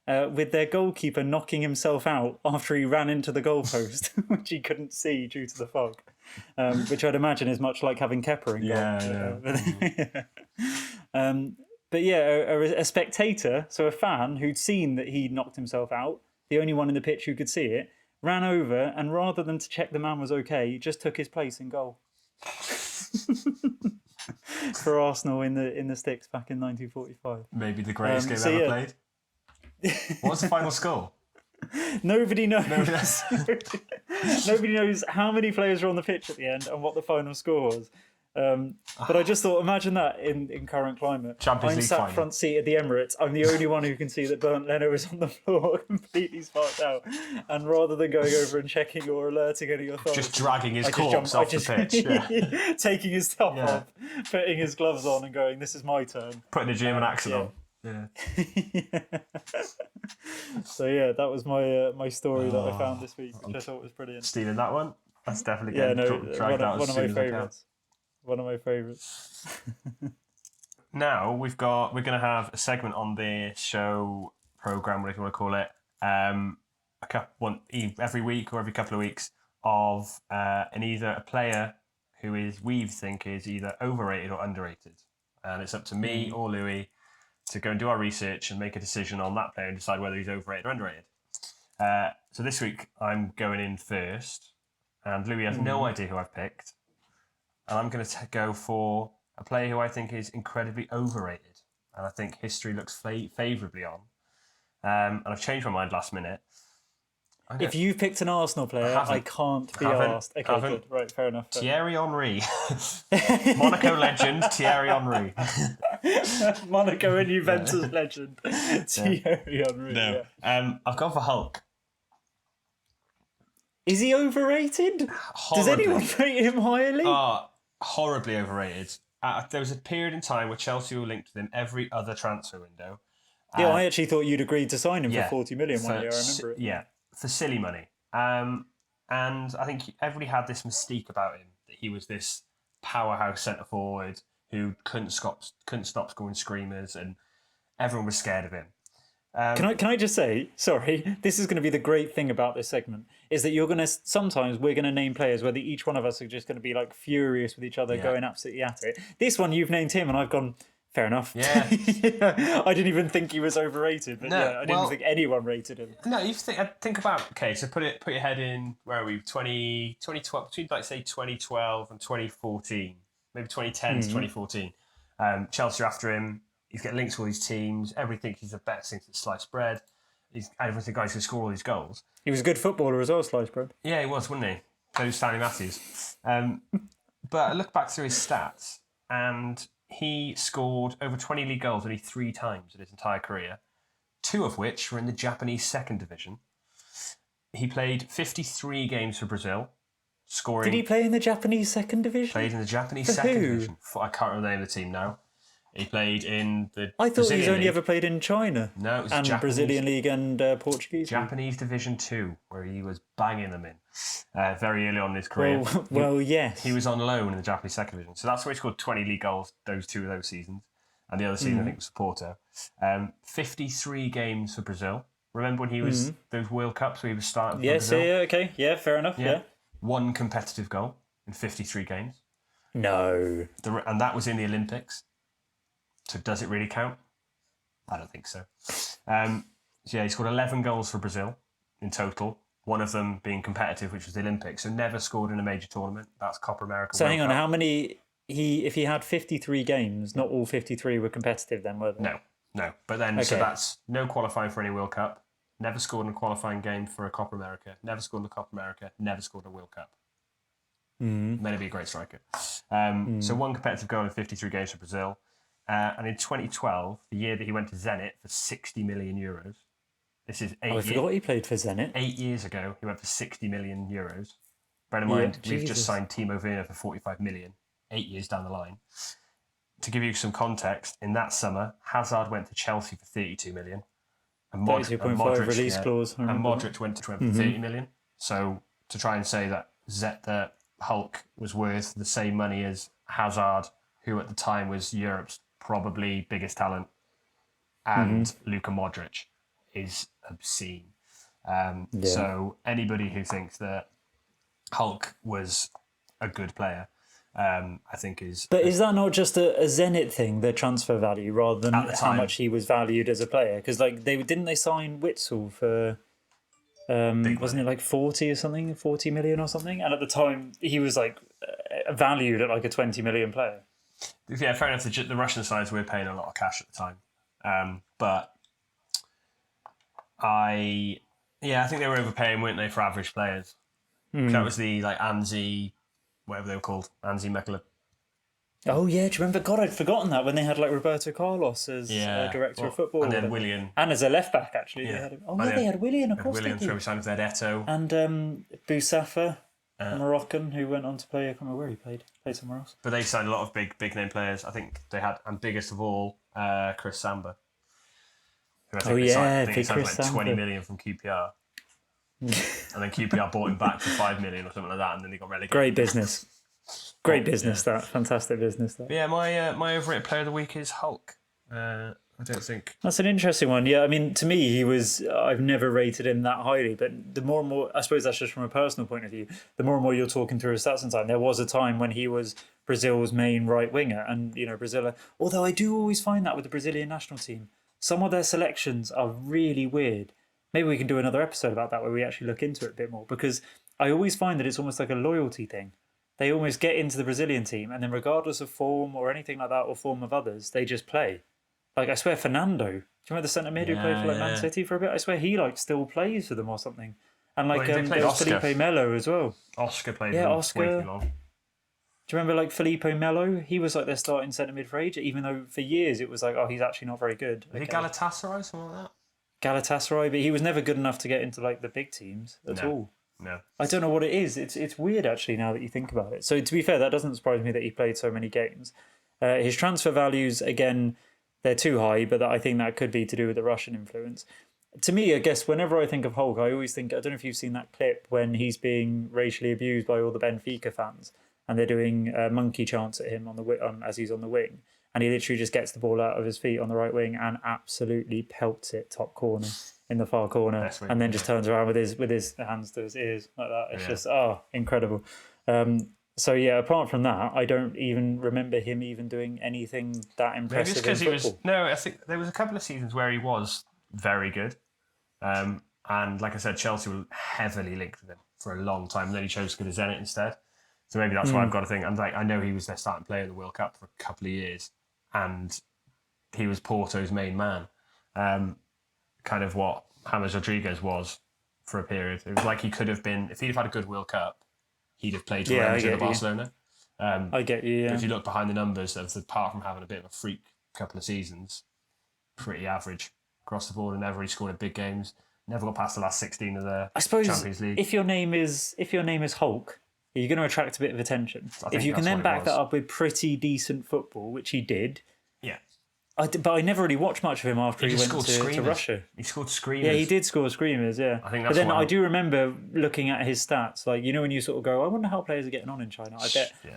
with their goalkeeper knocking himself out after he ran into the goalpost, which he couldn't see due to the fog, which I'd imagine is much like having Kepa in goal. But a spectator, so a fan who'd seen that he'd knocked himself out, the only one in the pitch who could see it, ran over and rather than to check the man was okay, just took his place in goal. For Arsenal in the sticks back in 1945. Maybe the greatest game ever played. What's the final score? Nobody knows. Nobody knows how many players were on the pitch at the end and what the final score was. But I just thought, imagine that in current climate. Champions I'm League sat final. front seat at the Emirates. I'm the only one who can see that Bernd Leno is on the floor, completely sparked out. And rather than going over and checking or alerting any authorities, just dragging his corpse off the pitch, taking his top off, putting his gloves on, and going, "This is my turn." Putting a German accent on. Yeah. So that was my story that I found this week, which I thought was brilliant. Stealing that one. That's definitely dragged out as soon as I can. One of my favourites. Now we're going to have a segment on the show program, whatever you want to call it, every week or every couple of weeks of either a player who we think is either overrated or underrated, and it's up to me or Louis to go and do our research and make a decision on that player and decide whether he's overrated or underrated. So this week I'm going in first, and Louis has no idea who I've picked, and I'm going to go for a player who I think is incredibly overrated, and I think history looks favourably on. And I've changed my mind last minute. If you've picked an Arsenal player, I can't be asked. Okay, good. Right, fair enough. Thierry Henry. Monaco legend, Thierry Henry. Monaco and Juventus legend, Thierry Henry. No. Yeah. I've gone for Hulk. Is he overrated? Does anyone rate him highly? Horribly overrated. There was a period in time where Chelsea were linked with him every other transfer window. Yeah, I actually thought you'd agreed to sign him for 40 million one year. I remember it. Yeah, for silly money. And I think everybody had this mystique about him, that he was this powerhouse centre forward who couldn't stop scoring screamers, and everyone was scared of him. Can I just say, sorry, this is going to be the great thing about this segment, is that sometimes we're going to name players where each one of us are just going to be like furious with each other, going absolutely at it. This one, you've named him, and I've gone, fair enough. Yeah. I didn't even think he was overrated, but I didn't think anyone rated him. No, you think about, so put your head in, where are we, 2012, between like say 2012 and 2014, maybe 2010 to 2014. Chelsea are after him. He's getting linked to all these teams. Everybody thinks he's the best thing since sliced bread. Everyone thinks the guy's going to score all these goals. He was a good footballer as well, sliced bread. Yeah, he was, wasn't he? So was Stanley Matthews. But I look back through his stats, and he scored over 20 league goals only 3 times in his entire career, 2 of which were in the Japanese second division. He played 53 games for Brazil, scoring... Did he play in the Japanese second division? Played in the Japanese second division. I can't remember the name of the team now. He played in the I thought Brazilian he's only League. ever played in China. No, it was and Japanese, Brazilian League and Portuguese Japanese League. Division 2, where he was banging them in very early on in his career. Well, yes. He was on loan in the Japanese second division. So that's where he scored 20 league goals, those 2 of those seasons. And the other season, I think, was Porto. 53 games for Brazil. Remember when he was those World Cups where he was starting for Brazil? Yeah, okay. Yeah, fair enough, yeah. 1 competitive goal in 53 games. No. And that was in the Olympics. So does it really count? I don't think so. He scored 11 goals for Brazil in total, one of them being competitive, which was the Olympics. So never scored in a major tournament. That's Copa America. So hang on, how many... If he had 53 games, not all 53 were competitive then, were they? No. But then, so that's no qualifying for any World Cup, never scored in a qualifying game for a Copa America, never scored in a Copa America, never scored in a World Cup. Meant to be a great striker. So 1 competitive goal in 53 games for Brazil. And in 2012, the year that he went to Zenit for 60 million euros, this is 8 years. I forgot he played for Zenit. 8 years ago, he went for 60 million euros. Bear in mind, we've just signed Timo Werner for 45 million, 8 years down the line. To give you some context, in that summer, Hazard went to Chelsea for 32 million. And 32.5 release clause. And Modric went to 30 million. So to try and say that Hulk was worth the same money as Hazard, who at the time was Europe's probably biggest talent, and Luka Modric, is obscene. So anybody who thinks that Hulk was a good player, I think is... But is that not just a Zenit thing, the transfer value, rather than how much he was valued as a player? Because didn't they sign Witsel for... wasn't it like 40 or something, 40 million or something? And at the time, he was valued at a 20 million player. Yeah, fair enough. The Russian sides were paying a lot of cash at the time. But I think they were overpaying, weren't they, for average players? That was the Anzi, whatever they were called, Anzi Mekala. Oh yeah, do you remember? God, I'd forgotten that when they had Roberto Carlos as director of football, and then Willian, and as a left back actually. Yeah. They had him. They had Willian, of course. Willian, who signed with Eto, and Boussafa. Moroccan who went on to play, I can't remember where he played somewhere else. But they signed a lot of big name players. I think they had, and biggest of all, Chris Samba. Who I think they signed 20 million from QPR. And then QPR bought him back for 5 million or something like that, and then they got relegated. Great business. Great business, that. Fantastic business, that. But yeah, my overrated player of the week is Hulk. I don't think. That's an interesting one. Yeah, I mean, to me, I've never rated him that highly, but the more and more, I suppose that's just from a personal point of view, the more and more you're talking through his stats and time, there was a time when he was Brazil's main right winger. And, Brazil, although I do always find that with the Brazilian national team, some of their selections are really weird. Maybe we can do another episode about that where we actually look into it a bit more, because I always find that it's almost like a loyalty thing. They almost get into the Brazilian team, and then regardless of form or anything like that, or form of others, they just play. Like, I swear, Fernando. Do you remember the centre mid who played for Man City for a bit? I swear he still plays for them or something. And there was Felipe Melo as well. Oscar played for them way too long. Do you remember Felipe Melo? He was their starting centre mid for ages, even though for years it was he's actually not very good. Was he Galatasaray, something like that? Galatasaray, but he was never good enough to get into the big teams at all. No. I don't know what it is. It's weird actually now that you think about it. So to be fair, that doesn't surprise me that he played so many games. His transfer values, again, they're too high, but I think that could be to do with the Russian influence. To me, I guess, whenever I think of Hulk, I always think, I don't know if you've seen that clip when he's being racially abused by all the Benfica fans and they're doing monkey chants at him as he's on the wing. And he literally just gets the ball out of his feet on the right wing and absolutely pelts it top corner in the far corner, and then just turns around with his hands to his ears like that. It's just incredible. So yeah, apart from that, I don't even remember him even doing anything that impressive. Maybe it's because he was. No, I think there was a couple of seasons where he was very good, and like I said, Chelsea were heavily linked with him for a long time. And then he chose to go to Zenit instead. So maybe that's why I've got to think. And I know he was their starting player in the World Cup for a couple of years, and he was Porto's main man. Kind of what James Rodriguez was for a period. It was like he could have been, if he'd have had a good World Cup, he'd have played for Real Madrid or Barcelona. I get you, yeah. If you look behind the numbers, apart from having a bit of a freak couple of seasons, pretty average across the board, and never really scored in big games. Never got past the last 16 of the Champions League. If your name is Hulk, you're going to attract a bit of attention. If you can then back that up with pretty decent football, which he did. Yeah. But I never really watched much of him after he went to Russia. He scored screamers. Yeah, he did score screamers, yeah. I think but then I do remember looking at his stats, when you sort of go, I wonder how players are getting on in China.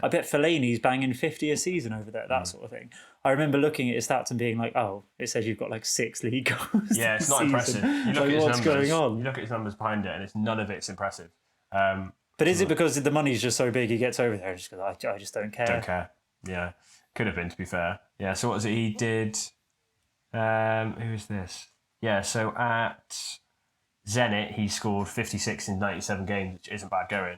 I bet Fellaini's banging 50 a season over there, that sort of thing. I remember looking at his stats and being like, oh, it says you've got 6 league goals. Yeah, it's not impressive. You look at his numbers, going on? You look at his numbers behind it, and none of it's impressive. But is it because the money's just so big he gets over there? Just because I just don't care. Don't care. Yeah, could have been, to be fair. Yeah. So what was it? He did. Who is this? Yeah. So at Zenit, he scored 56 in 97 games, which isn't bad going,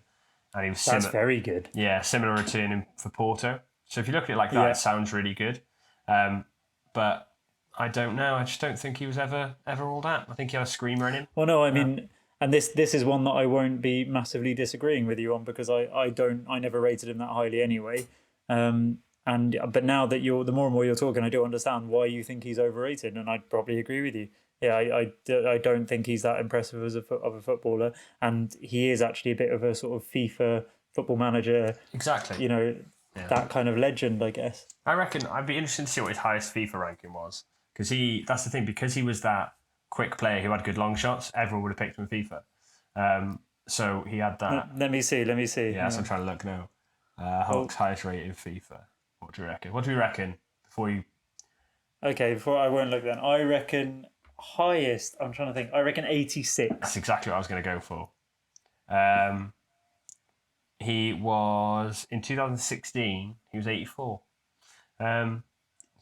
and he was. That's very good. Yeah, similar return for Porto. So if you look at it like that, it sounds really good. But I don't know. I just don't think he was ever all that. I think he had a screamer in him. Well, no, I mean. And this is one that I won't be massively disagreeing with you on, because I never rated him that highly anyway. But now that the more and more you're talking, I do understand why you think he's overrated, and I'd probably agree with you. Yeah, I don't think he's that impressive of a footballer, and he is actually a bit of a sort of FIFA football manager. Exactly. That kind of legend, I guess. I reckon I'd be interested to see what his highest FIFA ranking was, because that's the thing, because he was that quick player who had good long shots, everyone would have picked him in FIFA. So he had that. Let me see. Yeah, so I'm trying to look now. Hulk's highest rated FIFA. What do you reckon? Before you. Okay, I won't look then. I reckon highest. I'm trying to think. I reckon 86. That's exactly what I was going to go for. He was in 2016. He was 84. So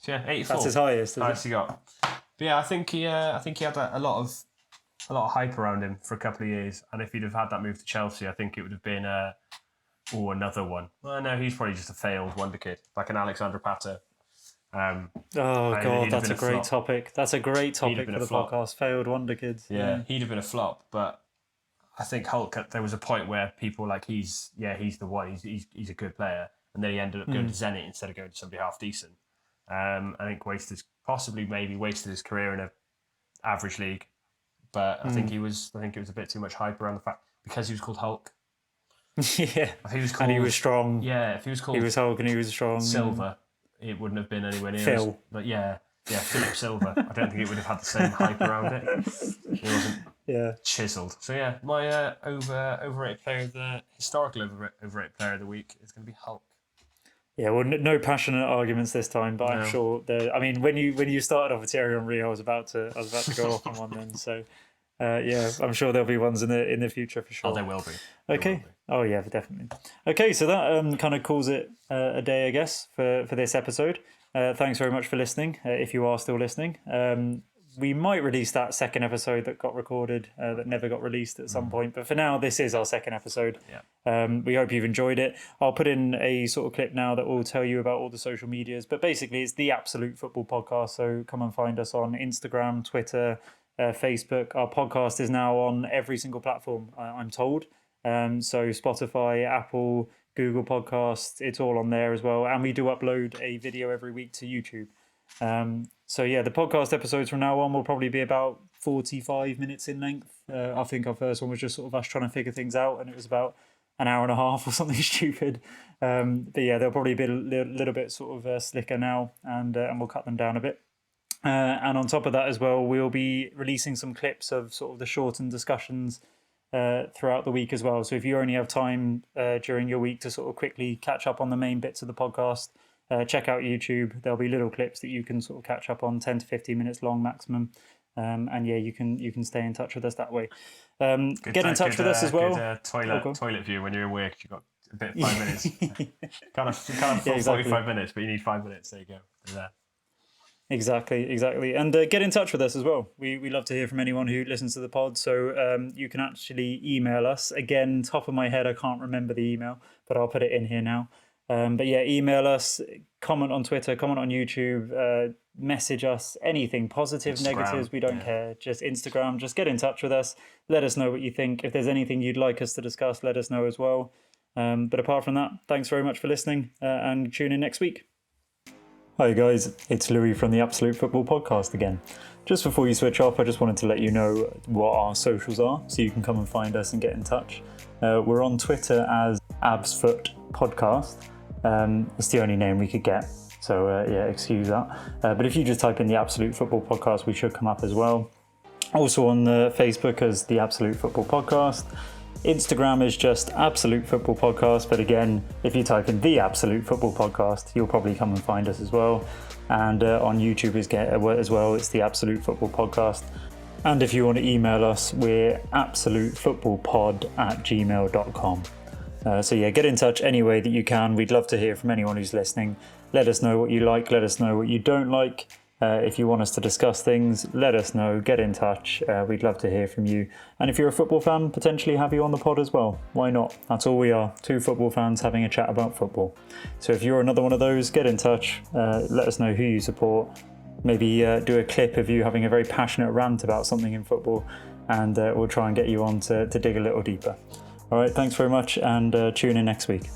yeah, 84. That's his highest. Highest he got. But yeah, I think he had a lot of hype around him for a couple of years, and if he'd have had that move to Chelsea, I think it would have been another one. Well, no, he's probably just a failed wonder kid, like an Alexandra Pato. Oh God, that's a great topic. That's a great topic for the podcast. Failed wonder kids. Yeah, he'd have been a flop, but I think Hulk. There was a point where people were like, he's the one. He's a good player, and then he ended up going to Zenit instead of going to somebody half decent. I think maybe wasted his career in an average league, but I think it was a bit too much hype around the fact because he was called Hulk. Yeah, and he was strong. Yeah, if he was called, he was Hulk and he was strong. Silver, it wouldn't have been anywhere near. Phil, but yeah, Philip Silver. I don't think it would have had the same hype around it. It wasn't chiseled. So yeah, my overrated player of the historical overrated player of the week is going to be Hulk. Yeah, well, no passionate arguments this time, but I'm No. sure I mean, when you started off with Thierry Henry, I was about to go off on one then. So yeah, I'm sure there'll be ones in the future for sure. Oh, there will be. There will Okay. be. Oh yeah, definitely. Okay, so that kind of calls it a day, I guess, for this episode. Thanks very much for listening. If you are still listening, we might release that second episode that got recorded that never got released at some point. But for now, this is our second episode. Yeah. We hope you've enjoyed it. I'll put in a sort of clip now that will tell you about all the social medias. But basically, it's the Absolute Football Podcast. So come and find us on Instagram, Twitter, Facebook. Our podcast is now on every single platform, I'm told. So Spotify, Apple, Google Podcasts, it's all on there as well. And we do upload a video every week to YouTube. So yeah, the podcast episodes from now on will probably be about 45 minutes in length. I think our first one was just sort of us trying to figure things out, and it was about an hour and a half or something stupid. But yeah, they'll probably be a little bit sort of slicker now, and we'll cut them down a bit. And on top of that as well, we'll be releasing some clips of sort of the shortened discussions throughout the week as well. So if you only have time during your week to sort of quickly catch up on the main bits of the podcast, check out YouTube. There'll be little clips that you can sort of catch up on, 10 to 15 minutes long maximum. And yeah, you can stay in touch with us that way. Get in touch with us as well. Good, toilet view when you're in work. You've got a bit 5 minutes. kind of full exactly. 45 minutes, but you need 5 minutes. There you go. There. Exactly. And get in touch with us as well. We love to hear from anyone who listens to the pod. So you can actually email us. Again, top of my head, I can't remember the email, but I'll put it in here now. But yeah, email us, comment on Twitter, comment on YouTube, message us, anything, positive, Instagram, negatives, we don't care. Just Instagram, just get in touch with us. Let us know what you think. If there's anything you'd like us to discuss, let us know as well. But apart from that, thanks very much for listening and tune in next week. Hi guys, it's Louis from the Absolute Football Podcast again. Just before you switch off, I just wanted to let you know what our socials are so you can come and find us and get in touch. We're on Twitter as AbsFoot Podcast. It's the only name we could get, so yeah, excuse that. But if you just type in the Absolute Football Podcast, we should come up as well. Also on the Facebook as the Absolute Football Podcast. Instagram is just Absolute Football Podcast, but again, if you type in the Absolute Football Podcast, you'll probably come and find us as well. And on YouTube as well, it's the Absolute Football Podcast. And if you want to email us, we're absolutefootballpod@gmail.com. So yeah, get in touch any way that you can. We'd love to hear from anyone who's listening. Let us know what you like. Let us know what you don't like. If you want us to discuss things, let us know. Get in touch. We'd love to hear from you. And if you're a football fan, potentially have you on the pod as well. Why not? That's all we are. Two football fans having a chat about football. So if you're another one of those, get in touch. Let us know who you support. Maybe do a clip of you having a very passionate rant about something in football, and we'll try and get you on to dig a little deeper. All right, thanks very much, and tune in next week.